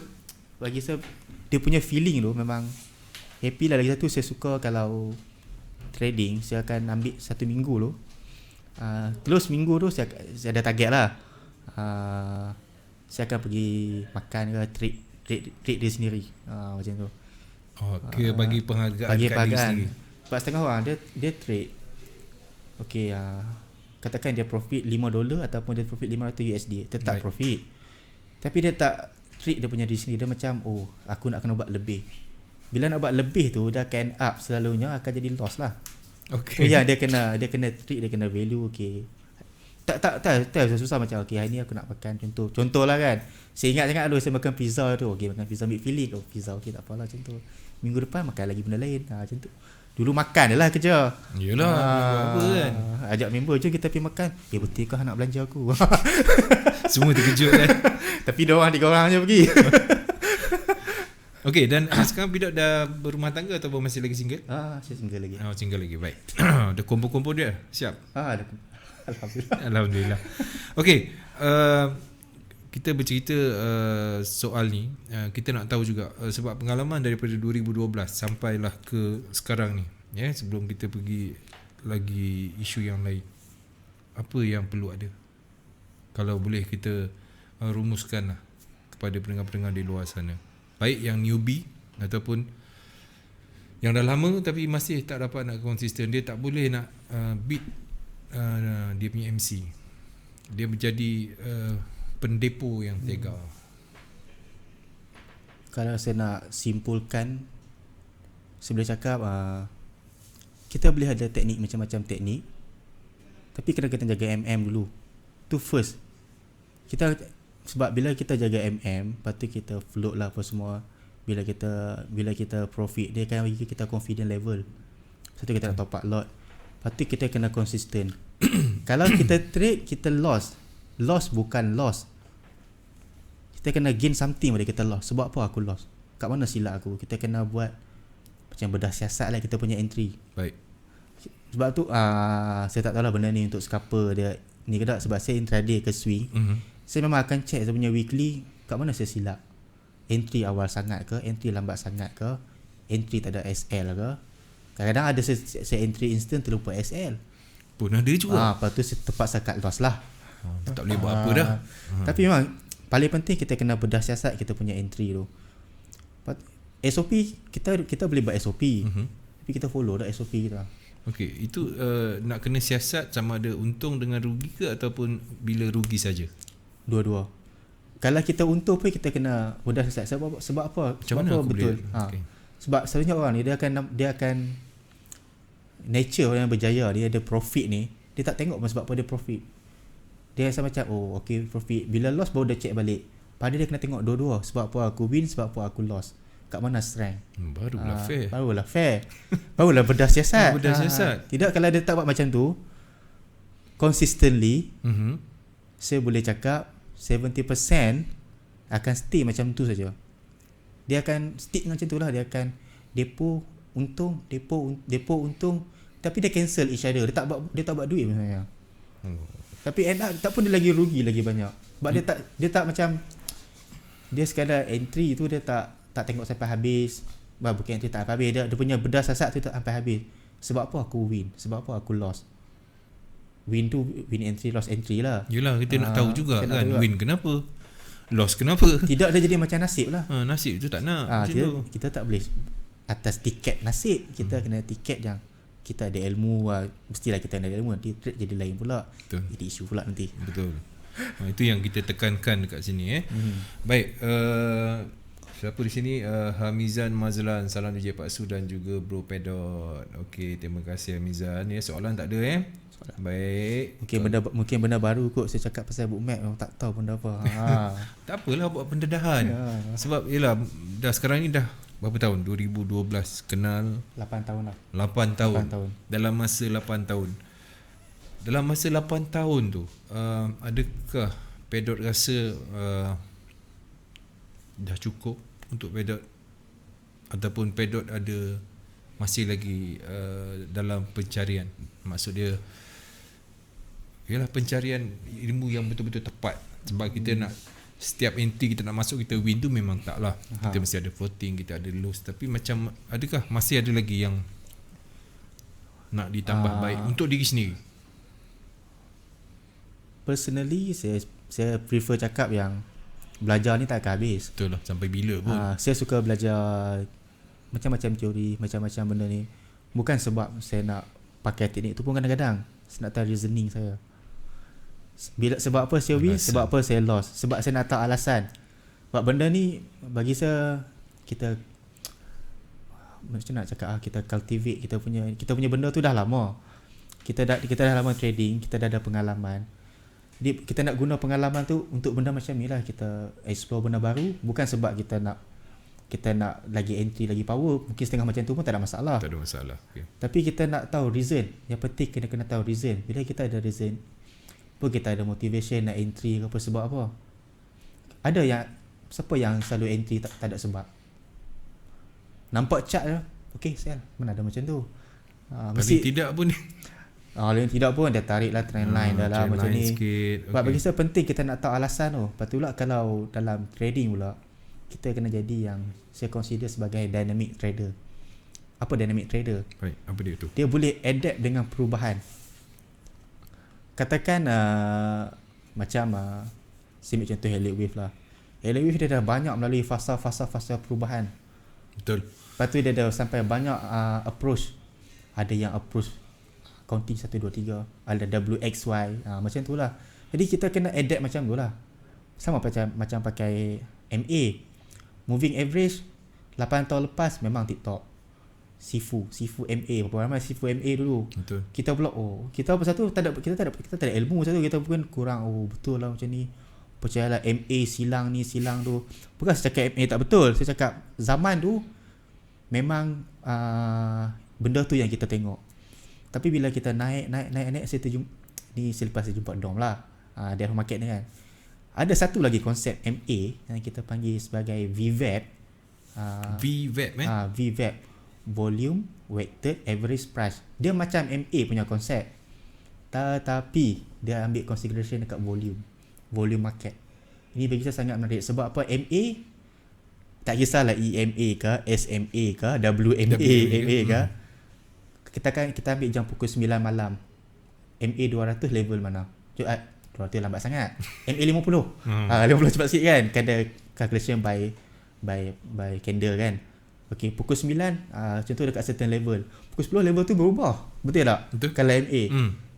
bagi saya, dia punya feeling tu memang happy lah. Lagi satu saya suka kalau trading, saya akan ambil 1 minggu tu. Close minggu tu saya ada target lah. Saya akan pergi makan ke trade dia sendiri. Macam tu. Bagi penghargaan. Sebab setengah orang dia trade. Okay, katakan dia profit $5 ataupun dia profit $500 USD, tetap profit. Tapi dia tak treat dia punya diri sendiri. Dia macam aku nak kena buat lebih. bila nak buat lebih tu dia akan end up selalunya akan jadi loss lah. Okay. Ya, dia kena treat, dia kena value. Okay, tak susah macam okay, hari ni aku nak makan contoh lah kan. Saya ingat sangat saya makan pizza tu. Okay, makan pizza ambil filling. Pizza okay, tak apalah contoh. Minggu depan makan lagi benda lain. Macam tu. Dulu makan je lah kerja. Yelah, apa kan. Ajak member je kita pergi makan. Betul kau nak belanja aku? Semua terkejut kan. Tapi 2 orang 3 orang je pergi. Okay, dan sekarang Pidot dah berumah tangga atau masih lagi single? Saya single lagi. Single lagi, baik. Dah kompo-kompo dia, siap? Alhamdulillah. Alhamdulillah. Okay, kita bercerita soal ni, kita nak tahu juga sebab pengalaman daripada 2012 sampailah ke sekarang ni, sebelum kita pergi lagi isu yang lain, apa yang perlu ada? Kalau boleh kita rumuskan lah kepada pendengar-pendengar di luar sana, baik yang newbie ataupun yang dah lama tapi masih tak dapat nak konsisten. Dia tak boleh nak beat dia punya MC. Dia menjadi pendepo yang tega. Kalau saya nak simpulkan, saya boleh cakap kita boleh ada teknik, macam-macam teknik, tapi kena jaga dulu. Tu first. Sebab bila kita jaga lepas tu kita float lah apa semua. Bila kita profit, dia akan bagi kita confident level. Satu kita nak top up lot. Lepas tu kita kena konsisten. Kalau kita trade, kita loss bukan loss. Kita kena gain something pada kita loss. Sebab apa aku loss? Kat mana silap aku? Kita kena buat macam bedah siasat lah kita punya entry. Baik. Sebab tu saya tak tahu lah benda ni untuk scalper dia ni ke tak. Sebab saya intraday ke swing, saya memang akan check saya punya weekly kat mana saya silap. Entry awal sangat ke, entry lambat sangat ke, entry tak ada SL ke. Kadang-kadang ada saya entry instant terlupa SL pun ada juga. Lepas tu saya terpaksa cut loss lah. Tak boleh buat apa dah. Tapi memang paling penting kita kena bedah siasat kita punya entry tu. SOP kita boleh buat SOP, tapi kita follow dah SOP kita. Okey, itu nak kena siasat sama ada untung dengan rugi ke ataupun bila rugi saja? Dua-dua. Kalau kita untung pun kita kena bedah siasat. Sebab apa? Macam mana aku betul? Okay. Sebab sebenarnya orang ni dia akan nature orang yang berjaya, dia ada profit ni, dia tak tengok sebab apa dia profit. Dia rasa macam okay profit. Bila loss baru dia check balik. Padahal dia kena tengok dua-dua. Sebab apa aku win, sebab apa aku loss. Kat mana strength. Barulah fair. Barulah bedah siasat. Bedah siasat. Tidak kalau dia tak buat macam tu consistently, saya boleh cakap 70% akan stay macam tu saja. Dia akan stick macam tu lah. Dia akan depo untung, depo untung, tapi dia cancel each other. Dia tak buat duit sebenarnya. Tapi end up tak pun dia lagi rugi lagi banyak. Sebab dia tak macam dia sekadar entry tu dia tak tengok sampai habis. Bukan entry tak habis, dia punya bedah siasat tu tak sampai habis. Sebab apa aku win? Sebab apa aku loss? Win tu win entry, loss entry lah. Yelah, kita nak tahu juga kan win kenapa, loss kenapa. Tidak ada jadi macam nasib lah. Nasib tu tak nak. Kita tak boleh atas tiket nasib. Kita kena tiket yang kita ada ilmu. Mestilah kita ada ilmu. Nanti trade jadi lain pula. Betul. Jadi isu pula nanti. Betul. Itu yang kita tekankan dekat sini. Baik, siapa di sini? Hamizan Mazlan, salam DJ Pak Su dan juga Bro Pedot. Okey, terima kasih Hamizan. Soalan tak ada soalan. Baik. Mungkin benda baru kot saya cakap pasal bookmap, memang tak tahu benda apa. Tak apalah, buat pendedahan. Sebab yalah, dah sekarang ni dah berapa tahun? 2012 kenal 8 tahun lah. 8 tahun. Dalam masa 8 tahun. Dalam masa 8 tahun tu, adakah Pedot rasa dah cukup untuk Pedot, ataupun Pedot ada masih lagi dalam pencarian? Maksud dia ialah pencarian ilmu yang betul-betul tepat. Sebab kita nak setiap entry kita nak masuk, kita win tu memang tak lah. Kita mesti ada floating, kita ada lose. Tapi macam adakah masih ada lagi yang nak ditambah baik untuk diri sendiri? Personally saya prefer cakap yang belajar ni tak akan habis. Betul lah, sampai bila pun. Saya suka belajar macam-macam teori, macam-macam benda ni. Bukan sebab saya nak pakai teknik tu pun, kadang-kadang saya nak tahu reasoning saya. Sebab apa saya win, sebab apa saya loss. Sebab saya nak tahu alasan. Sebab benda ni bagi saya, kita macam nak cakap kita cultivate kita punya benda tu dah lama. Kita dah lama trading, kita dah ada pengalaman. Jadi kita nak guna pengalaman tu untuk benda macam ni lah, kita explore benda baru, bukan sebab kita nak lagi entry, lagi power. Mungkin setengah macam tu pun tak ada masalah. Tak ada masalah. Okay. Tapi kita nak tahu reason. Yang penting kena tahu reason. Bila kita ada reason, pun kita ada motivation nak entry ke apa, sebab apa. Ada yang, siapa yang selalu entry tak ada sebab. Nampak chart je, okay sell. Mana ada macam tu. Mesti tidak pun. Yang tidak pun dia tarik lah trendline dah lah macam ni. Sikit. Sebab bagi saya penting kita nak tahu alasan tu. Lepas tu pula kalau dalam trading pula, kita kena jadi yang saya consider sebagai dynamic trader. Apa dynamic trader? Baik, apa dia tu? Dia boleh adapt dengan perubahan. Katakan macam saya ambil contoh Elliott Wave lah. Elliott Wave dia dah banyak melalui fasa-fasa perubahan. Betul. Lepas tu dia dah sampai banyak approach. Ada yang approach counting 1, 2, 3, ada WXY, macam tu lah. Jadi kita kena adapt macam tu lah. Sama macam pakai MA, moving average 8 tahun lepas memang TikTok. Sifu MA, berapa ramai Sifu MA dulu. Betul. Kita pula kita apa satu kita tak ada ilmu satu, kita pun kurang betul lah macam ni. Percayalah MA silang ni silang tu. Bukan saya cakap MA tak betul, saya cakap zaman tu memang benda tu yang kita tengok. Tapi bila kita naik saya terjumpa ni, selepas saya jumpa Dom lah, dia market ni kan. Ada satu lagi konsep MA yang kita panggil sebagai VWAP. VWAP, Volume Weighted Average Price. Dia macam MA punya konsep, tetapi dia ambil consideration dekat volume market. Ini bagi saya sangat menarik. Sebab apa? MA tak kisahlah EMA ke, SMA ke, WMA ke. Kita ambil jam pukul 9 malam. MA 200 level mana? 200 lambat sangat. MA 50. 50 cepat sikit kan? Ada calculation by candle kan. Okey, pukul 9 contoh dekat certain level. Pukul 10 level tu berubah. Betul tak? Betul. Kalau MA.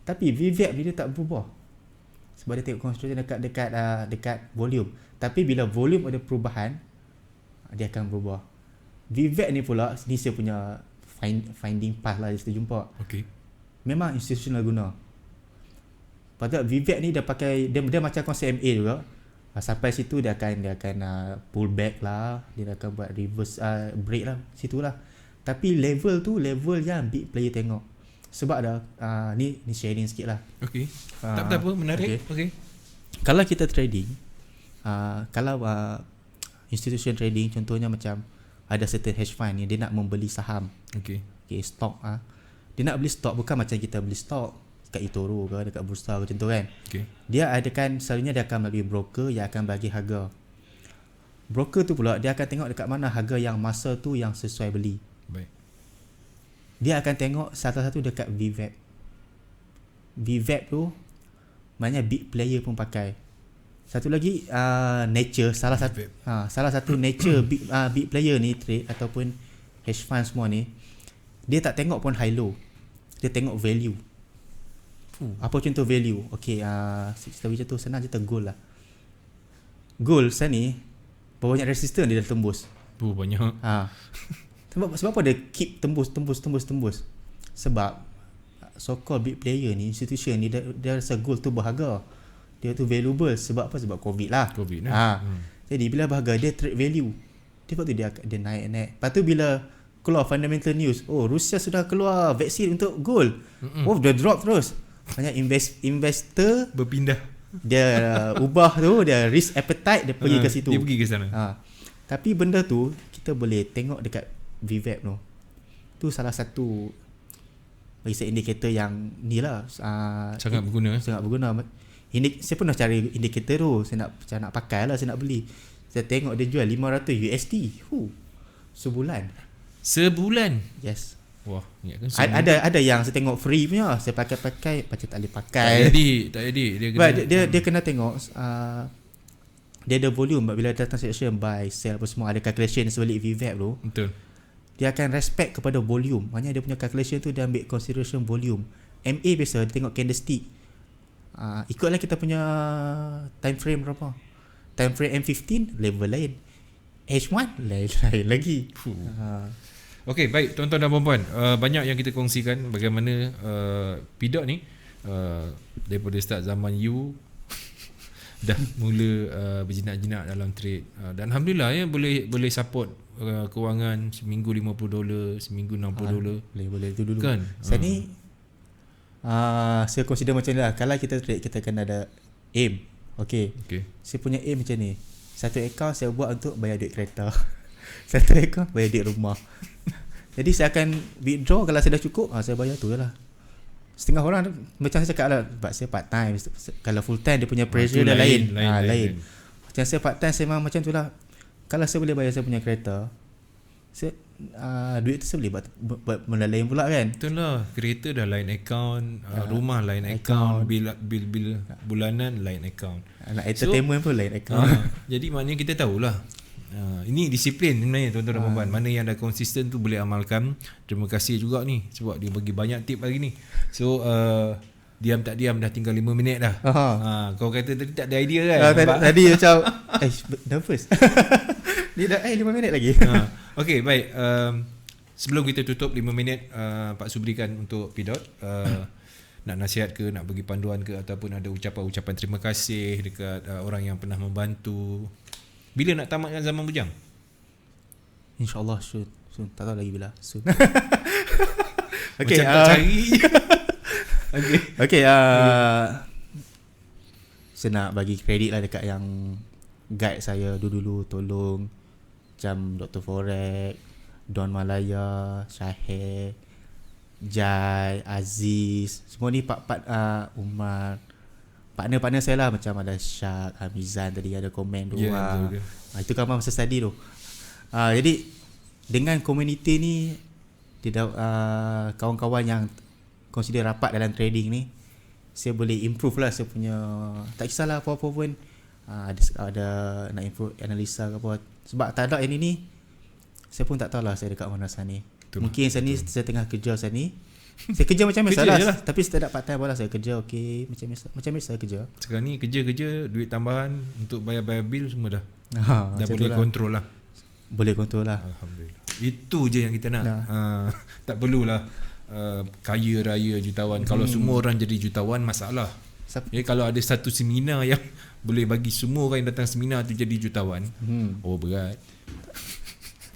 Tapi VWAP dia tak berubah. Sebab dia tengok construction dekat volume. Tapi bila volume ada perubahan, dia akan berubah. VWAP ni pula, ni saya punya finding path lah, saya jumpa. Okay. Memang institutional guna. Padahal VWAP ni dia pakai, dia macam konsep MA juga. Sampai situ dia akan pull back lah, dia akan buat reverse break lah, situlah. Tapi level tu level yang big player tengok. Sebab dah ni sharing sikit lah. Okay. Tak apa, menarik. Okay. Kalau kita trading, kalau institution trading contohnya macam ada certain hedge fund ni, dia nak membeli saham. Okay, stok. Dia nak beli stok, bukan macam kita beli stok kat eToro ke, dekat bursa ke contoh kan. Okay. Dia adakan, selalunya dia akan melalui broker yang akan bagi harga. Broker tu pula dia akan tengok dekat mana harga yang masa tu yang sesuai beli. Baik. Dia akan tengok satu-satu dekat VWAP. VWAP tu maknanya big player pun pakai. Satu lagi nature, salah satu nature big player ni trade ataupun hedge fund semua ni, dia tak tengok pun high low. Dia tengok value. Apa contoh value? Okey, kita macam tu senang cerita gold lah. Gold sekarang ni berapa banyak resistance dia dah tembus. Banyak. Sebab apa dia keep tembus. Sebab so called big player ni, institution ni, dia rasa gold tu berharga. Dia tu valuable. Sebab apa? Sebab COVID lah. Jadi bila berharga, dia trade value. Lepas tu dia naik. Lepas tu bila keluar fundamental news, Rusia sudah keluar vaksin untuk gold. Dia drop terus. Banyak investor berpindah. Dia ubah tu, dia risk appetite, dia pergi ke situ. Dia pergi ke sana. Tapi benda tu kita boleh tengok dekat VWAP tu. Tu salah satu bagi saya indikator yang ni lah, sangat berguna. Saya pernah cari indikator tu, saya nak pakai lah, saya nak beli. Saya tengok dia jual 500 USD sebulan. Yes. Wah, ada yang saya tengok free punya, saya pakai macam tak boleh pakai. Tak jadi. Dia kena tengok dia ada volume. Bila ada transaction buy, sell apa semua, ada calculation sebalik VWAP tu. Betul. Dia akan respect kepada volume. Maknanya dia punya calculation tu dia ambil consideration volume. MA biasa dia tengok candlestick. Ikutlah kita punya time frame berapa. Time frame M15 level lain. H1 lain lagi. Okey, baik tuan-tuan dan puan-puan, banyak yang kita kongsikan bagaimana Pidot ni daripada start zaman you dah mula berjinak-jinak dalam trade, dan alhamdulillah ya boleh support kewangan seminggu $50, seminggu $60. Boleh tu dulu Kan? saya ni saya consider macam ni lah. Kalau kita trade, kita kena ada aim. Okay. Saya punya aim macam ni, satu account saya buat untuk bayar duit kereta, satu account bayar duit rumah. Jadi saya akan withdraw kalau saya dah cukup, saya bayar tu je lah. Setengah orang macam saya cakap lah, sebab saya part time. Kalau full time dia punya pressure dah lain. Macam saya part time, saya memang macam tu lah. Kalau saya boleh bayar saya punya kereta, saya duit tu saya boleh buat benda lain pula kan. Betul lah, kereta dah lain account, rumah lain account, bil bulanan lain account, entertainment pun lain account. Jadi maknanya kita tahulah, ini disiplin sebenarnya tuan-tuan dan puan-puan. Mana yang dah konsisten tu boleh amalkan. Terima kasih juga ni sebab dia bagi banyak tip hari ni. So diam tak diam dah tinggal 5 minit dah. Kau kata tadi tak ada idea kan? Tadi macam nervous. Dia dah 5 minit lagi. Okey, baik. Sebelum kita tutup 5 minit, Pak Su berikan untuk Pidot, nak nasihat ke, nak bagi panduan ke, ataupun ada ucapan-ucapan terima kasih dekat orang yang pernah membantu. Bila nak tamatkan zaman bujang? InsyaAllah soon. Tak tahu lagi bila. Soon. Okay, macam tak cari. Okay, saya nak bagi kredit lah dekat yang guide saya dulu-dulu, tolong. Macam Dr. Forex, Don Malaya, Syahir, Jai, Aziz, semua ni Umar, partner-partner saya lah. Macam ada Syak, Hamizan tadi ada komen tu. Itu kan masa study tu. Jadi dengan community ni, kawan-kawan yang consider rapat dalam trading ni, saya boleh improve lah saya punya, tak kisahlah apa-apa pun. Ada nak improve analisa ke apa. Sebab tak ada yang ni, saya pun tak tahulah saya dekat mana sana ni. Mungkin sana ni saya tengah kerja sana ni. Saya kerja macam biasa lah. Tapi setiap part time lah saya kerja. Okay, macam biasa kerja. Sekarang ni kerja, duit tambahan untuk bayar-bayar bil semua dah. Dah boleh kontrol lah. Boleh kontrol lah. Alhamdulillah. Itu je yang kita nak. Tak perlulah kaya raya jutawan. Kalau semua orang jadi jutawan, masalah. Kalau ada satu seminar yang boleh bagi semua orang yang datang seminar tu jadi jutawan, berat.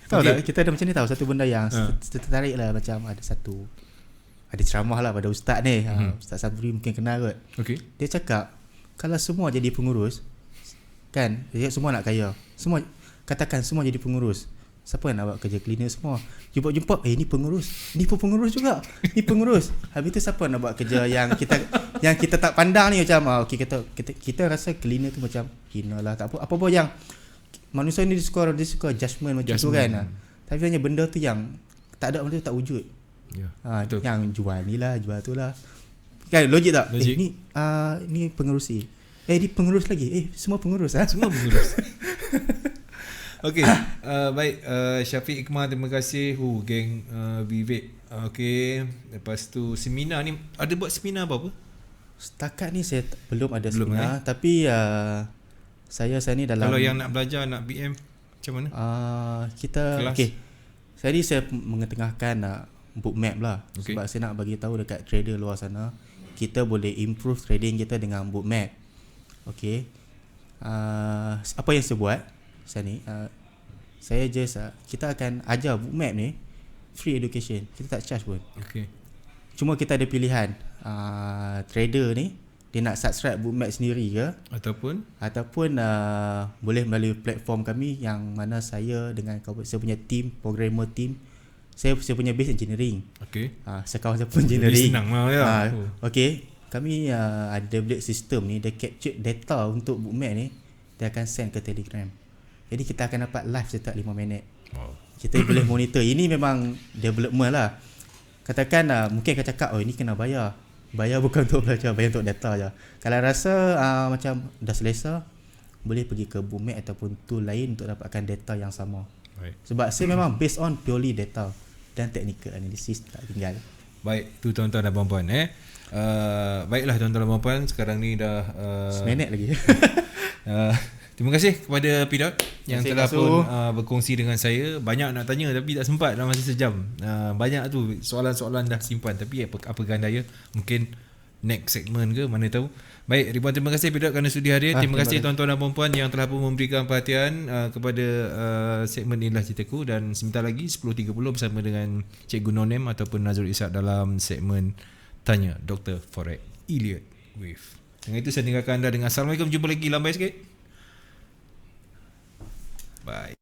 Tahu tak, kita ada macam ni tahu, satu benda yang tertarik lah. Macam ada ceramah lah pada ustaz ni, Ustaz Sabri mungkin kenal kot. Dia cakap kalau semua jadi pengurus kan, semua nak kaya, semua katakan semua jadi pengurus, siapa yang nak buat kerja cleaner semua? Jumpa ni pengurus, ni pun pengurus juga, ni pengurus. Habis tu siapa nak buat kerja yang kita tak pandang ni? Macam kita rasa cleaner tu macam hina lah, tak apa yang manusia ni dia suka judgement macam tu kan. Tapi hanya benda tu yang tak ada, benda tu tak wujud. Yang jual ni lah, jual tu lah kan, logik tak? Ni pengerusi, ni pengurus lagi, semua pengurus semua pengurus. Okey, baik, Syafiq Iqmah, terima kasih. Geng Vivek. Okey, lepas tu seminar ni, ada buat seminar apa? Setakat ni saya belum ada seminar, tapi saya ni dalam, kalau yang nak belajar, nak BM macam mana? Kita kelas? Saya mengetengahkan bookmap lah. Sebab saya nak bagi tahu dekat trader luar sana, kita boleh improve trading kita dengan bookmap. Okey. Apa yang saya buat saya just kita akan ajar bookmap ni free education, kita tak charge pun. Cuma kita ada pilihan, trader ni dia nak subscribe bookmap sendiri ke, ataupun boleh melalui platform kami yang mana saya dengan saya punya team, programmer team, saya punya base engineering. Sekawan saya pun engineering. Senang lah ya. Kami ada build system ni, dia capture data untuk bookmap ni, dia akan send ke Telegram. Jadi kita akan dapat live setiap 5 minit. Kita boleh monitor. Ini memang development lah. Katakan mungkin akan cakap, ini kena bayar. Bayar bukan untuk belajar, bayar untuk data je. Kalau rasa macam dah selesa, boleh pergi ke bookmap ataupun tool lain untuk dapatkan data yang sama. Sebab saya memang based on purely data dan technical analysis, tak tinggal. Baik, tu tuan-tuan dan puan-puan. Baiklah tuan-tuan dan puan-puan, sekarang ni dah 1 minit lagi. Terima kasih kepada Pidot yang telah pun berkongsi dengan saya. Banyak nak tanya tapi tak sempat dalam masa sejam. Banyak tu soalan-soalan dah simpan, tapi apa daya, mungkin next segment ke, mana tahu. Baik, ribuan terima kasih Pidot kerana sudi hadir. Terima kasih tuan-tuan dan puan-puan yang telah pun memberikan perhatian kepada segmen Inilah Ceritaku. Dan sebentar lagi 10.30 bersama dengan Cikgu Nonem ataupun Nazrul Ishak dalam segmen Tanya Dr. Forex Elliot Wave. Dengan itu saya tinggalkan anda dengan Assalamualaikum. Jumpa lagi, lambai sikit. Bye.